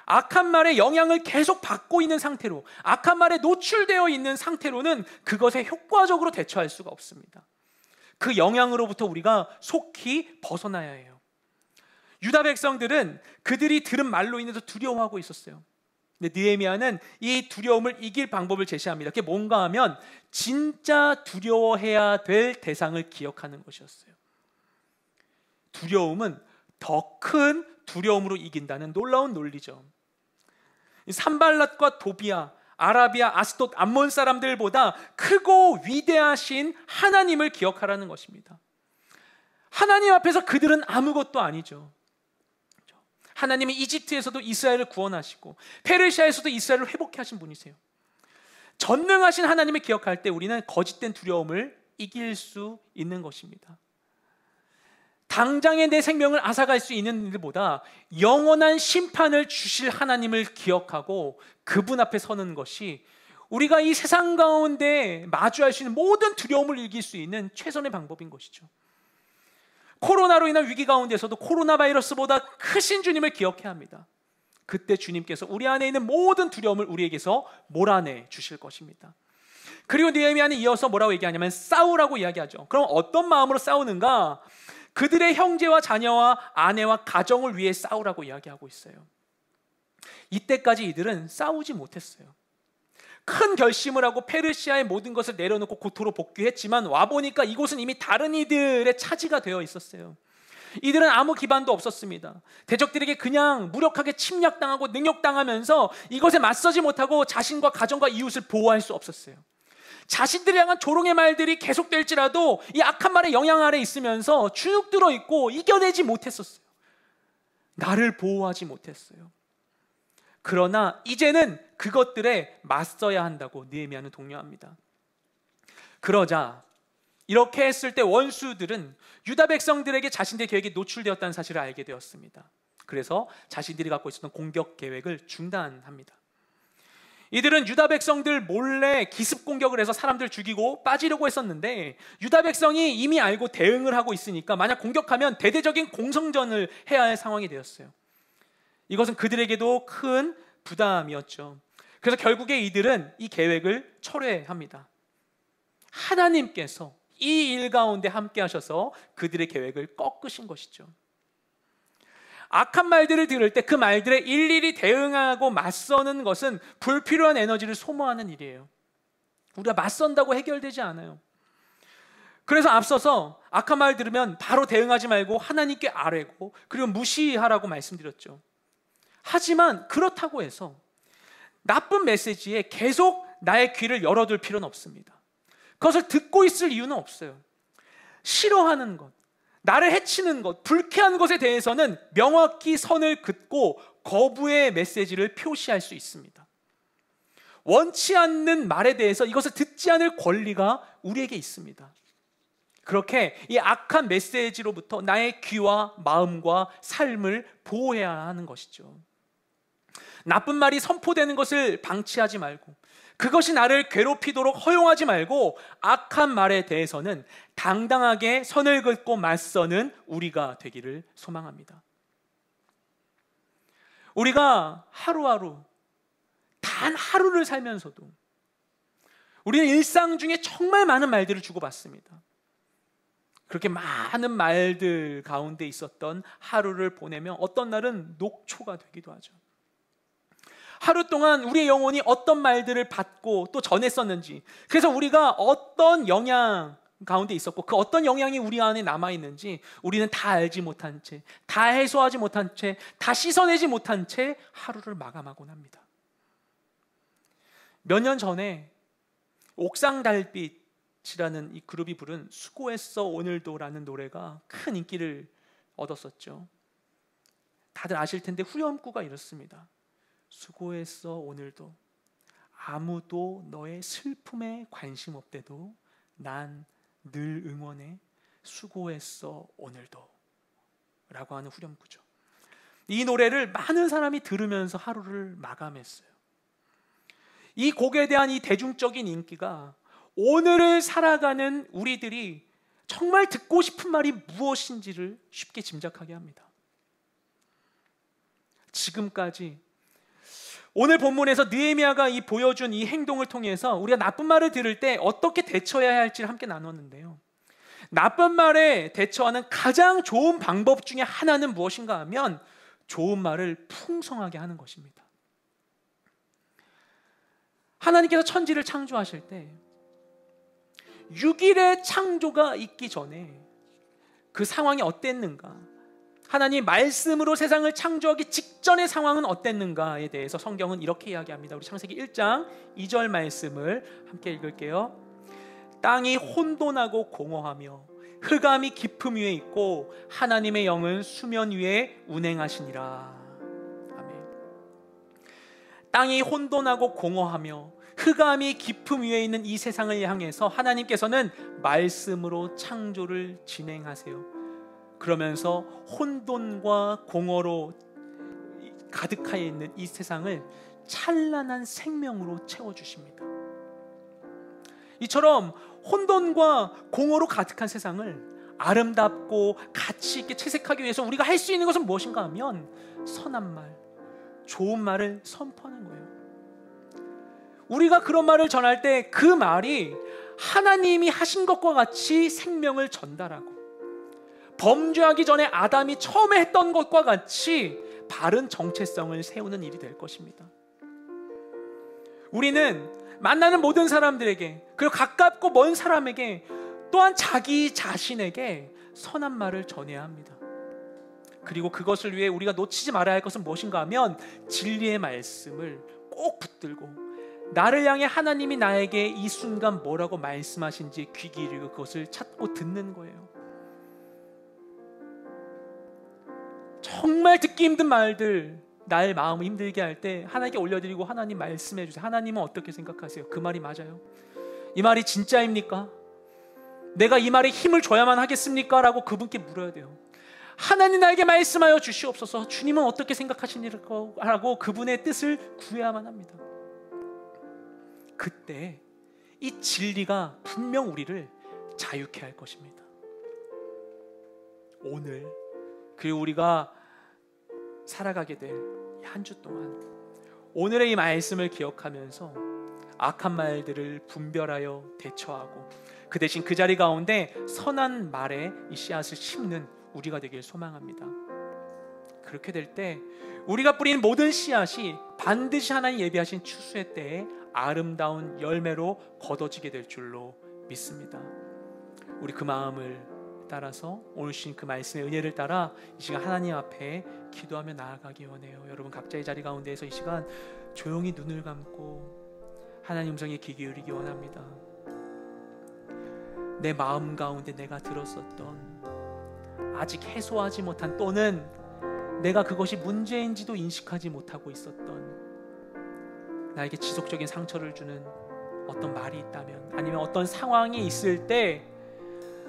악한 말의 영향을 계속 받고 있는 상태로, 악한 말에 노출되어 있는 상태로는 그것에 효과적으로 대처할 수가 없습니다. 그 영향으로부터 우리가 속히 벗어나야 해요. 유다 백성들은 그들이 들은 말로 인해서 두려워하고 있었어요. 근데 느헤미야는 이 두려움을 이길 방법을 제시합니다. 그게 뭔가 하면 진짜 두려워해야 될 대상을 기억하는 것이었어요. 두려움은 더 큰 두려움으로 이긴다는 놀라운 논리죠. 산발랏과 도비아, 아라비아, 아스돗, 암몬 사람들보다 크고 위대하신 하나님을 기억하라는 것입니다. 하나님 앞에서 그들은 아무것도 아니죠. 하나님은 이집트에서도 이스라엘을 구원하시고 페르시아에서도 이스라엘을 회복해 하신 분이세요. 전능하신 하나님을 기억할 때 우리는 거짓된 두려움을 이길 수 있는 것입니다. 당장의 내 생명을 앗아갈 수 있는 일보다 영원한 심판을 주실 하나님을 기억하고 그분 앞에 서는 것이 우리가 이 세상 가운데 마주할 수 있는 모든 두려움을 이길 수 있는 최선의 방법인 것이죠. 코로나로 인한 위기 가운데서도 코로나 바이러스보다 크신 주님을 기억해야 합니다. 그때 주님께서 우리 안에 있는 모든 두려움을 우리에게서 몰아내 주실 것입니다. 그리고 느헤미야는 이어서 뭐라고 얘기하냐면 싸우라고 이야기하죠. 그럼 어떤 마음으로 싸우는가? 그들의 형제와 자녀와 아내와 가정을 위해 싸우라고 이야기하고 있어요. 이때까지 이들은 싸우지 못했어요. 큰 결심을 하고 페르시아의 모든 것을 내려놓고 고토로 복귀했지만 와보니까 이곳은 이미 다른 이들의 차지가 되어 있었어요. 이들은 아무 기반도 없었습니다. 대적들에게 그냥 무력하게 침략당하고 능욕당하면서 이것에 맞서지 못하고 자신과 가정과 이웃을 보호할 수 없었어요. 자신들을 향한 조롱의 말들이 계속될지라도 이 악한 말의 영향 아래 있으면서 주눅 들어 있고 이겨내지 못했었어요. 나를 보호하지 못했어요. 그러나 이제는 그것들에 맞서야 한다고 느헤미야는 독려합니다. 그러자 이렇게 했을 때 원수들은 유다 백성들에게 자신들의 계획이 노출되었다는 사실을 알게 되었습니다. 그래서 자신들이 갖고 있었던 공격 계획을 중단합니다. 이들은 유다 백성들 몰래 기습 공격을 해서 사람들 죽이고 빠지려고 했었는데 유다 백성이 이미 알고 대응을 하고 있으니까 만약 공격하면 대대적인 공성전을 해야 할 상황이 되었어요. 이것은 그들에게도 큰 부담이었죠. 그래서 결국에 이들은 이 계획을 철회합니다. 하나님께서 이 일 가운데 함께 하셔서 그들의 계획을 꺾으신 것이죠. 악한 말들을 들을 때 그 말들에 일일이 대응하고 맞서는 것은 불필요한 에너지를 소모하는 일이에요. 우리가 맞선다고 해결되지 않아요. 그래서 앞서서 악한 말 들으면 바로 대응하지 말고 하나님께 아뢰고 그리고 무시하라고 말씀드렸죠. 하지만 그렇다고 해서 나쁜 메시지에 계속 나의 귀를 열어둘 필요는 없습니다. 그것을 듣고 있을 이유는 없어요. 싫어하는 것, 나를 해치는 것, 불쾌한 것에 대해서는 명확히 선을 긋고 거부의 메시지를 표시할 수 있습니다. 원치 않는 말에 대해서 이것을 듣지 않을 권리가 우리에게 있습니다. 그렇게 이 악한 메시지로부터 나의 귀와 마음과 삶을 보호해야 하는 것이죠. 나쁜 말이 선포되는 것을 방치하지 말고 그것이 나를 괴롭히도록 허용하지 말고 악한 말에 대해서는 당당하게 선을 긋고 맞서는 우리가 되기를 소망합니다. 우리가 하루하루 단 하루를 살면서도 우리는 일상 중에 정말 많은 말들을 주고받습니다. 그렇게 많은 말들 가운데 있었던 하루를 보내며 어떤 날은 녹초가 되기도 하죠. 하루 동안 우리의 영혼이 어떤 말들을 받고 또 전했었는지, 그래서 우리가 어떤 영향 가운데 있었고 그 어떤 영향이 우리 안에 남아있는지 우리는 다 알지 못한 채, 다 해소하지 못한 채, 다 씻어내지 못한 채 하루를 마감하곤 합니다. 몇 년 전에 옥상달빛이라는 이 그룹이 부른 수고했어 오늘도라는 노래가 큰 인기를 얻었었죠. 다들 아실 텐데 후렴구가 이렇습니다. 수고했어 오늘도 아무도 너의 슬픔에 관심 없대도 난 늘 응원해 수고했어 오늘도 라고 하는 후렴구죠. 이 노래를 많은 사람이 들으면서 하루를 마감했어요. 이 곡에 대한 이 대중적인 인기가 오늘을 살아가는 우리들이 정말 듣고 싶은 말이 무엇인지를 쉽게 짐작하게 합니다. 지금까지 오늘 본문에서 느헤미야가 이 보여준 이 행동을 통해서 우리가 나쁜 말을 들을 때 어떻게 대처해야 할지를 함께 나눴는데요. 나쁜 말에 대처하는 가장 좋은 방법 중에 하나는 무엇인가 하면 좋은 말을 풍성하게 하는 것입니다. 하나님께서 천지를 창조하실 때 6일의 창조가 있기 전에 그 상황이 어땠는가, 하나님 말씀으로 세상을 창조하기 직전의 상황은 어땠는가에 대해서 성경은 이렇게 이야기합니다. 우리 창세기 1장 2절 말씀을 함께 읽을게요. 땅이 혼돈하고 공허하며 흑암이 깊음 위에 있고 하나님의 영은 수면 위에 운행하시니라. 아멘. 땅이 혼돈하고 공허하며 흑암이 깊음 위에 있는 이 세상을 향해서 하나님께서는 말씀으로 창조를 진행하세요. 그러면서 혼돈과 공허로 가득하여 있는 이 세상을 찬란한 생명으로 채워주십니다. 이처럼 혼돈과 공허로 가득한 세상을 아름답고 가치 있게 채색하기 위해서 우리가 할 수 있는 것은 무엇인가 하면 선한 말, 좋은 말을 선포하는 거예요. 우리가 그런 말을 전할 때 그 말이 하나님이 하신 것과 같이 생명을 전달하고, 범죄하기 전에 아담이 처음에 했던 것과 같이 바른 정체성을 세우는 일이 될 것입니다. 우리는 만나는 모든 사람들에게, 그리고 가깝고 먼 사람에게, 또한 자기 자신에게 선한 말을 전해야 합니다. 그리고 그것을 위해 우리가 놓치지 말아야 할 것은 무엇인가 하면 진리의 말씀을 꼭 붙들고, 나를 향해 하나님이 나에게 이 순간 뭐라고 말씀하신지 귀 기울이고 그것을 찾고 듣는 거예요. 정말 듣기 힘든 말들, 나의 마음을 힘들게 할 때 하나님께 올려드리고, 하나님 말씀해 주세요. 하나님은 어떻게 생각하세요? 그 말이 맞아요? 이 말이 진짜입니까? 내가 이 말에 힘을 줘야만 하겠습니까? 라고 그분께 물어야 돼요. 하나님 나에게 말씀하여 주시옵소서. 주님은 어떻게 생각하시니라고 그분의 뜻을 구해야만 합니다. 그때 이 진리가 분명 우리를 자유케 할 것입니다. 오늘, 그리고 우리가 살아가게 될 한 주 동안 오늘의 이 말씀을 기억하면서 악한 말들을 분별하여 대처하고, 그 대신 그 자리 가운데 선한 말에 이 씨앗을 심는 우리가 되길 소망합니다. 그렇게 될 때 우리가 뿌린 모든 씨앗이 반드시 하나님 예비하신 추수의 때에 아름다운 열매로 거둬지게 될 줄로 믿습니다. 우리 그 마음을 따라서 오늘 주신 그 말씀의 은혜를 따라 이 시간 하나님 앞에 기도하며 나아가기 원해요. 여러분 각자의 자리 가운데에서 이 시간 조용히 눈을 감고 하나님 음성에 귀 기울이기 원합니다. 내 마음 가운데 내가 들었었던, 아직 해소하지 못한, 또는 내가 그것이 문제인지도 인식하지 못하고 있었던, 나에게 지속적인 상처를 주는 어떤 말이 있다면, 아니면 어떤 상황이 있을 때,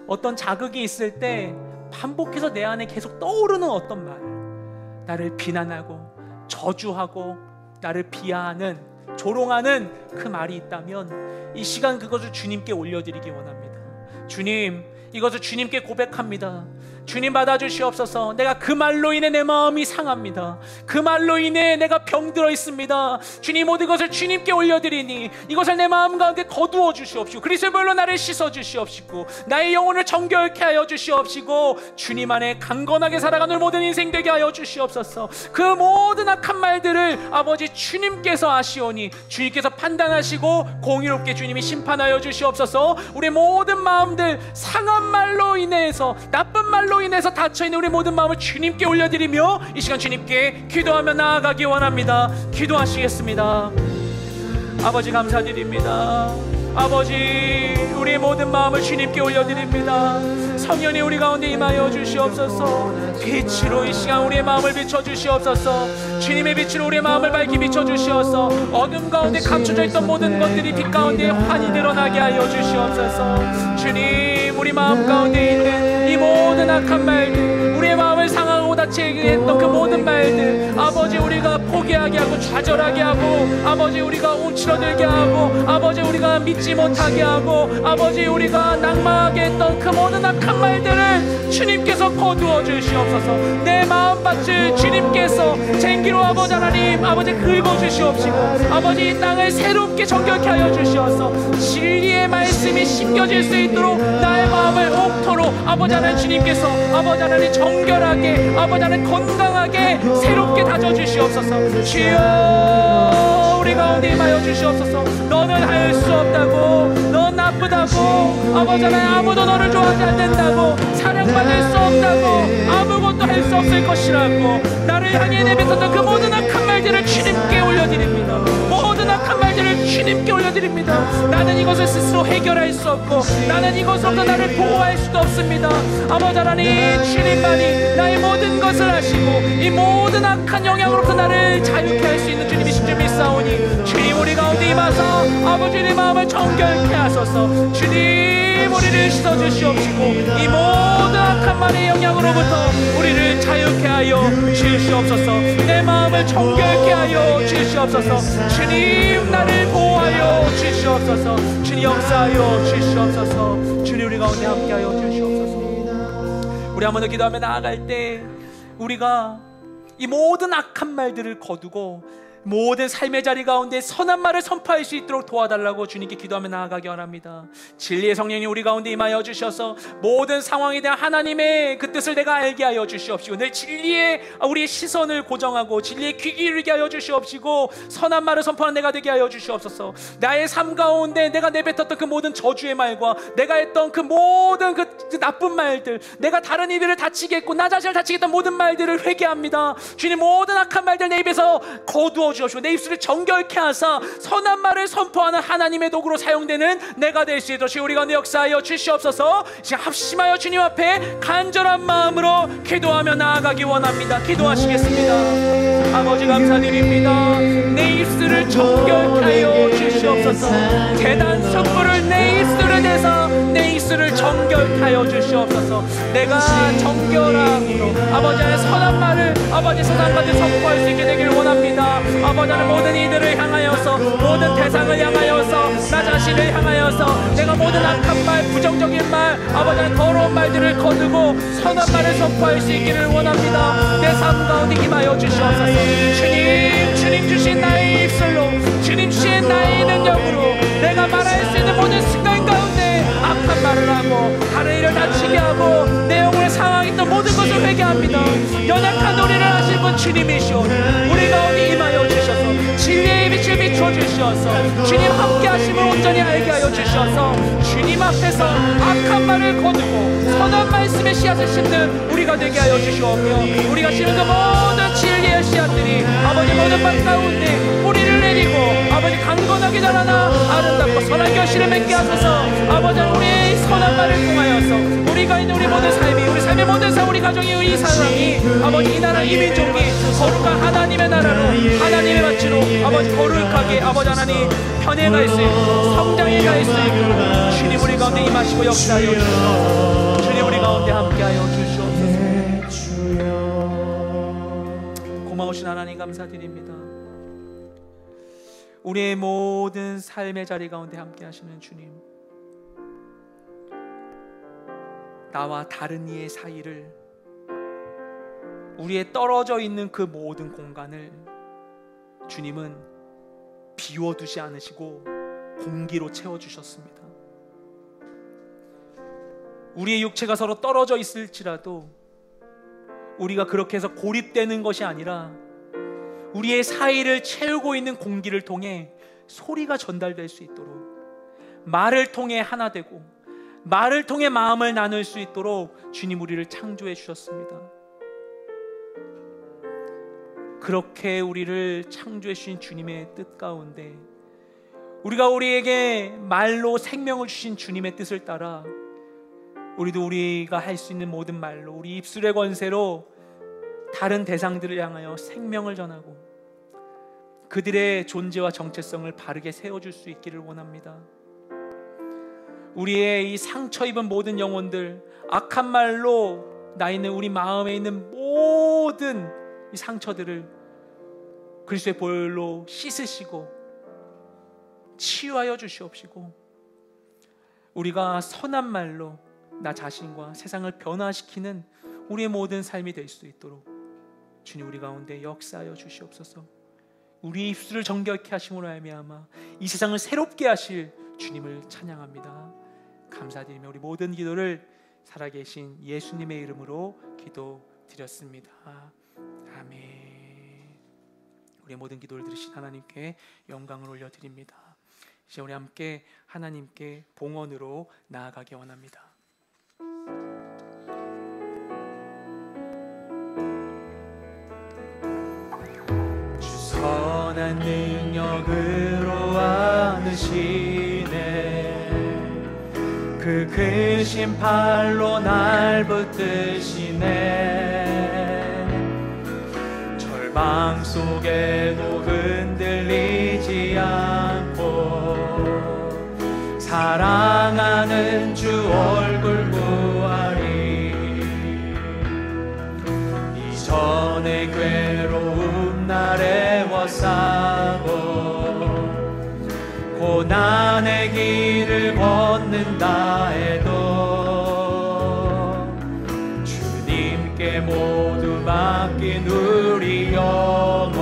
어떤 자극이 있을 때 반복해서 내 안에 계속 떠오르는 어떤 말, 나를 비난하고 저주하고 나를 비하하는, 조롱하는 그 말이 있다면 이 시간 그것을 주님께 올려드리기 원합니다. 주님, 이것을 주님께 고백합니다. 주님 받아주시옵소서. 내가 그 말로 인해 내 마음이 상합니다. 그 말로 인해 내가 병들어 있습니다. 주님, 모든 것을 주님께 올려드리니 이것을 내 마음 가운데 거두어 주시옵시고, 그리스도의 보혈로 나를 씻어 주시옵시고, 나의 영혼을 정결케 하여 주시옵시고, 주님 안에 강건하게 살아가는 모든 인생 되게 하여 주시옵소서. 그 모든 악한 말들을 아버지 주님께서 아시오니 주님께서 판단하시고 공의롭게 주님이 심판하여 주시옵소서. 우리 모든 마음들 상한 말로 인해서, 나쁜 말로 인해서 닫혀있는 우리 모든 마음을 주님께 올려드리며 이 시간 주님께 기도하며 나아가기 원합니다. 기도하시겠습니다. 아버지 감사드립니다. 아버지, 우리 모든 마음을 주님께 올려드립니다. 성령이 우리 가운데 임하여 주시옵소서. 빛으로 이 시간 우리의 마음을 비춰주시옵소서. 주님의 빛으로 우리의 마음을 밝히 비춰주시옵소서. 어둠 가운데 감춰져 있던 모든 것들이 빛 가운데 환히 드러나게 하여 주시옵소서. 주님, 우리 마음 가운데 있는 이 모든 악한 말들, 우리의 마음을 상하고 다치게 했던 그 모든 말들, 아버지 우리가 포기하게 하고 좌절하게 하고, 아버지 우리가 움츠러들게 하고, 아버지 우리가 믿지 못하게 하고, 아버지 우리가 낙망하게 했던 그 모든 악한 말들을 주님께서 거두어 주시옵소서. 내 마음밭을 주님께서 쟁기로 아버지 하나님 아버지 긁어 주시옵시고, 아버지 이 땅을 새롭게 정결케 하여 주시옵소서. 진리의 말씀이 심겨질 수 있도록 나의 마음을 옥토로 아버지 하나님 주님께서 아버지 하나님 정결하게, 아버지 하나님 건강하게 새롭게 다져주시옵소서. 주여, 우리 가운데 임하여 주시옵소서. 너는 할 수 없다고, 넌 나쁘다고, 아버지 하나님 아무도 너를 좋아하지 않는다고, 사랑받을 수 없다고, 아무것도 할 수 없을 것이라고 나를 향해 내뱉었던 그 모든 악한 말들을 주님께 올려드립니다. 모든 악한 말들을 주님께 올려드립니다. 나는 이것을 스스로 해결할 수 없고, 나는 이것으로부터 나를 보호할 수도 없습니다. 아버지 하나님, 주님만이 나의 모든 것을 아시고 이 모든 악한 영향으로부터 나를 자유케 할 수 있는 주님이신 줄 믿사오니, 주님 우리 가운데 임하사 아버지 내 마음을 정결케 하소서. 주님, 우리를 씻어주시옵시고 이 모든 악한 말의 영향으로부터 우리를 자유케 하여 주시옵소서. 내 마음을 정결케 하여 주시옵소서. 주님, 나를 보호하여 주시옵소서. 주님, 역사하여 주시옵소서. 주님, 우리 가운데 함께하여 주시옵소서. 우리 한 번 더 기도하며 나아갈 때 우리가 이 모든 악한 말들을 거두고 모든 삶의 자리 가운데 선한 말을 선포할 수 있도록 도와달라고 주님께 기도하며 나아가기 원합니다. 진리의 성령이 우리 가운데 임하여 주셔서 모든 상황에 대한 하나님의 그 뜻을 내가 알게 하여 주시옵시고, 늘 진리의 우리의 시선을 고정하고 진리의 귀 기울이게 하여 주시옵시고, 선한 말을 선포하는 내가 되게 하여 주시옵소서. 나의 삶 가운데 내가 내뱉었던 그 모든 저주의 말과 내가 했던 그 모든 그 나쁜 말들, 내가 다른 이들을 다치게 했고 나 자신을 다치게 했던 모든 말들을 회개합니다. 주님, 모든 악한 말들 내 입에서 거두어 주옵시고, 내 입술을 정결케 하사 선한 말을 선포하는 하나님의 도구로 사용되는 내가 될 수 있도록 우리 가운데 역사하여 주시옵소서. 이제 합심하여 주님 앞에 간절한 마음으로 기도하며 나아가기 원합니다. 기도하시겠습니다. 아버지 감사드립니다. 내 입술을 정결케 하여 주시옵소서. 계단 성물을 내 입술에 대서 내 입술을 정결케 하여 주시옵소서. 내가 정결함으로 아버지 안에 선한 말을 아버지 선한 말을 선포할 수 있게 되기를 원합니다. 아버지 하나님, 모든 이들을 향하여서, 모든 대상을 향하여서, 나 자신을 향하여서 내가 모든 악한 말, 부정적인 말, 아버지 하나님 더러운 말들을 거두고 선한 말을 선포할 수 있기를 원합니다. 내 삶 가운데 임하여 주시옵소서. 주님 주신 나의 입술로, 주님 주신 나의 능력으로 내가 말할 수 있는 모든 순간 가운데 악한 말을 하고 다른 이를 다치게 하고 내 영혼의 상황에 있던 모든 것을 회개합니다. 연약한 우리를 하신 분 주님이시오. 우리 가운데 임하여 주셔서 진리의 빛을 비춰 주셔서 주님 함께 하심을 온전히 알게 하여 주셔서 주님 앞에서 악한 말을 거두고 선한 말씀의 씨앗을 심는 우리가 되게 하여 주시오며, 우리가 심은 그 모든 진리의 씨앗들이 아버지 모든 밭 가운데 뿌리를 내리고 아버지 강건하게 자라나 아름답고 선한 결실을 맺게 하소서. 아버지 우리의 선한 말을 통하여서 우리가 있는 우리 모든 삶이, 우리 삶의 모든 삶, 우리 가정의 우리 사랑이 아버지 이 나라 이 민족이 거룩한 하나님의 나라로 하나님의 밭으로 아버지 거룩하게 아버지 하나님 편해갈 수 있고 성장해 갈 수 있고 주님 우리 가운데 임하시고 역사하여 주시옵소서. 주님 우리 가운데 함께하여 주시옵소서. 고마우신 하나님 감사드립니다. 우리의 모든 삶의 자리 가운데 함께하시는 주님, 나와 다른 이의 사이를, 우리의 떨어져 있는 그 모든 공간을 주님은 비워두지 않으시고 공기로 채워주셨습니다. 우리의 육체가 서로 떨어져 있을지라도 우리가 그렇게 해서 고립되는 것이 아니라 우리의 사이를 채우고 있는 공기를 통해 소리가 전달될 수 있도록, 말을 통해 하나 되고 말을 통해 마음을 나눌 수 있도록 주님 우리를 창조해 주셨습니다. 그렇게 우리를 창조해 주신 주님의 뜻 가운데 우리가 우리에게 말로 생명을 주신 주님의 뜻을 따라 우리도 우리가 할 수 있는 모든 말로, 우리 입술의 권세로 다른 대상들을 향하여 생명을 전하고 그들의 존재와 정체성을 바르게 세워줄 수 있기를 원합니다. 우리의 이 상처 입은 모든 영혼들, 악한 말로 나 있는 우리 마음에 있는 모든 이 상처들을 그리스도의 보혈로 씻으시고 치유하여 주시옵시고, 우리가 선한 말로 나 자신과 세상을 변화시키는 우리의 모든 삶이 될 수 있도록 주님 우리 가운데 역사하여 주시옵소서. 우리 입술을 정결케 하심으로 말미암아 이 세상을 새롭게 하실 주님을 찬양합니다. 감사드리며 우리 모든 기도를 살아계신 예수님의 이름으로 기도드렸습니다. 아멘. 우리의 모든 기도를 들으신 하나님께 영광을 올려드립니다. 이제 우리 함께 하나님께 봉헌으로 나아가기 원합니다. 주 선한 능력으로 안으시네, 그 크신 팔로 날 붙드시네. 절망 속에도 흔들리지 않고 사랑하는 주 얼굴 보아리. 이전의 괴로움 날 애워싸고 고난의 길을 걷는다 해도 주님께 모두 맡긴 우리 영혼,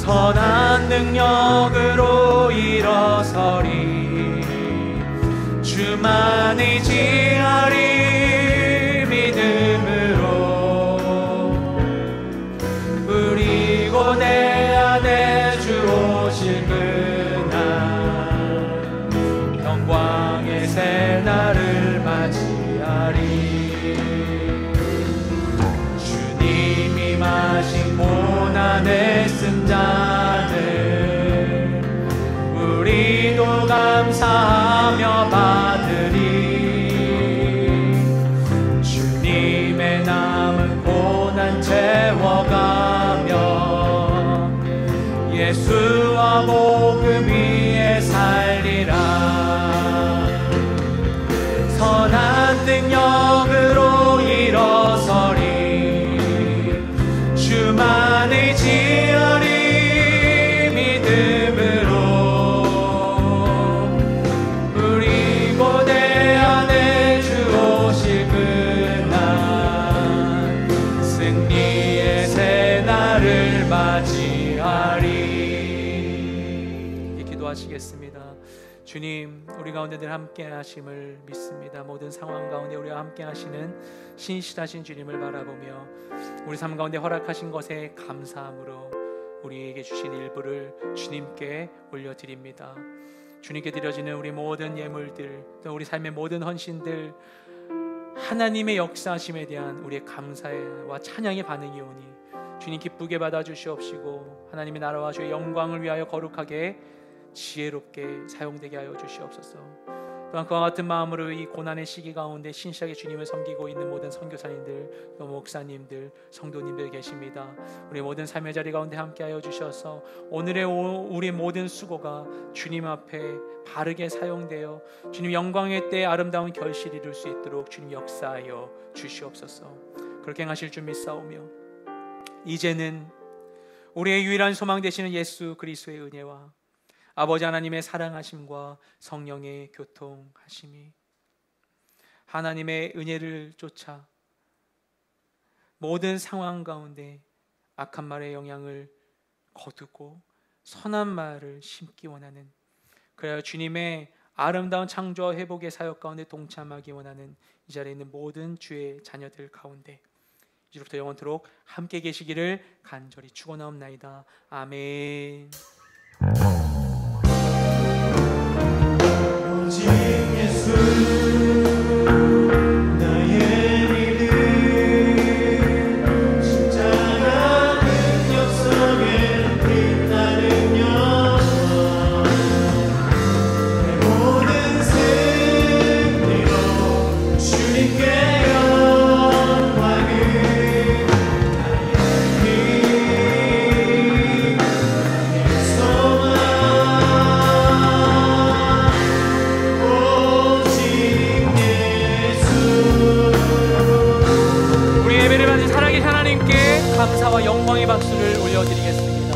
선한 능력으로 일어서리. 주만 의지하리 믿음으로. 그리고 내 안에 주 오실 그날 영광의 새 날을 맞이하리. 주님이 마신 고난의 승자들 우리도 감사하며 받으리. 주님의 남은 고난 채워가며 예수와 복음 위에 살리라. 선한 능력으로 일어서리. 주만 의지하리 믿음으로. 그리고 내 안에 주 오실 그날 승리의 새 날을 맞이하리. 기도하시겠습니다. 주님, 우리 가운데 늘 함께 하심을 믿습니다. 모든 상황 가운데 우리와 함께 하시는 신실하신 주님을 바라보며 우리 삶 가운데 허락하신 것에 감사함으로 우리에게 주신 일부를 주님께 올려드립니다. 주님께 드려지는 우리 모든 예물들, 또 우리 삶의 모든 헌신들, 하나님의 역사하심에 대한 우리의 감사와 찬양의 반응이 오니 주님 기쁘게 받아주시옵시고 하나님의 나라와 주의 영광을 위하여 거룩하게 지혜롭게 사용되게 하여 주시옵소서. 또한 그와 같은 마음으로 이 고난의 시기 가운데 신실하게 주님을 섬기고 있는 모든 선교사님들, 또 목사님들, 성도님들 계십니다. 우리 모든 삶의 자리 가운데 함께하여 주셔서 오늘의 우리 모든 수고가 주님 앞에 바르게 사용되어 주님 영광의 때에 아름다운 결실을 이룰 수 있도록 주님 역사하여 주시옵소서. 그렇게 행하실 줄 믿사오며 이제는 우리의 유일한 소망 되시는 예수 그리스도의 은혜와 아버지 하나님의 사랑하심과 성령의 교통하심이 하나님의 은혜를 쫓아 모든 상황 가운데 악한 말의 영향을 거두고 선한 말을 심기 원하는, 그래야 주님의 아름다운 창조와 회복의 사역 가운데 동참하기 원하는 이 자리에 있는 모든 주의 자녀들 가운데 이제부터 영원토록 함께 계시기를 간절히 축원하옵나이다. 아멘. 오직 예수 나의 믿음 십자가 능력 속에 빛나는 영광 내 모든 승리로 주님께 영광을 나의 힘 나의 소망 감사와 영광의 박수를 올려드리겠습니다.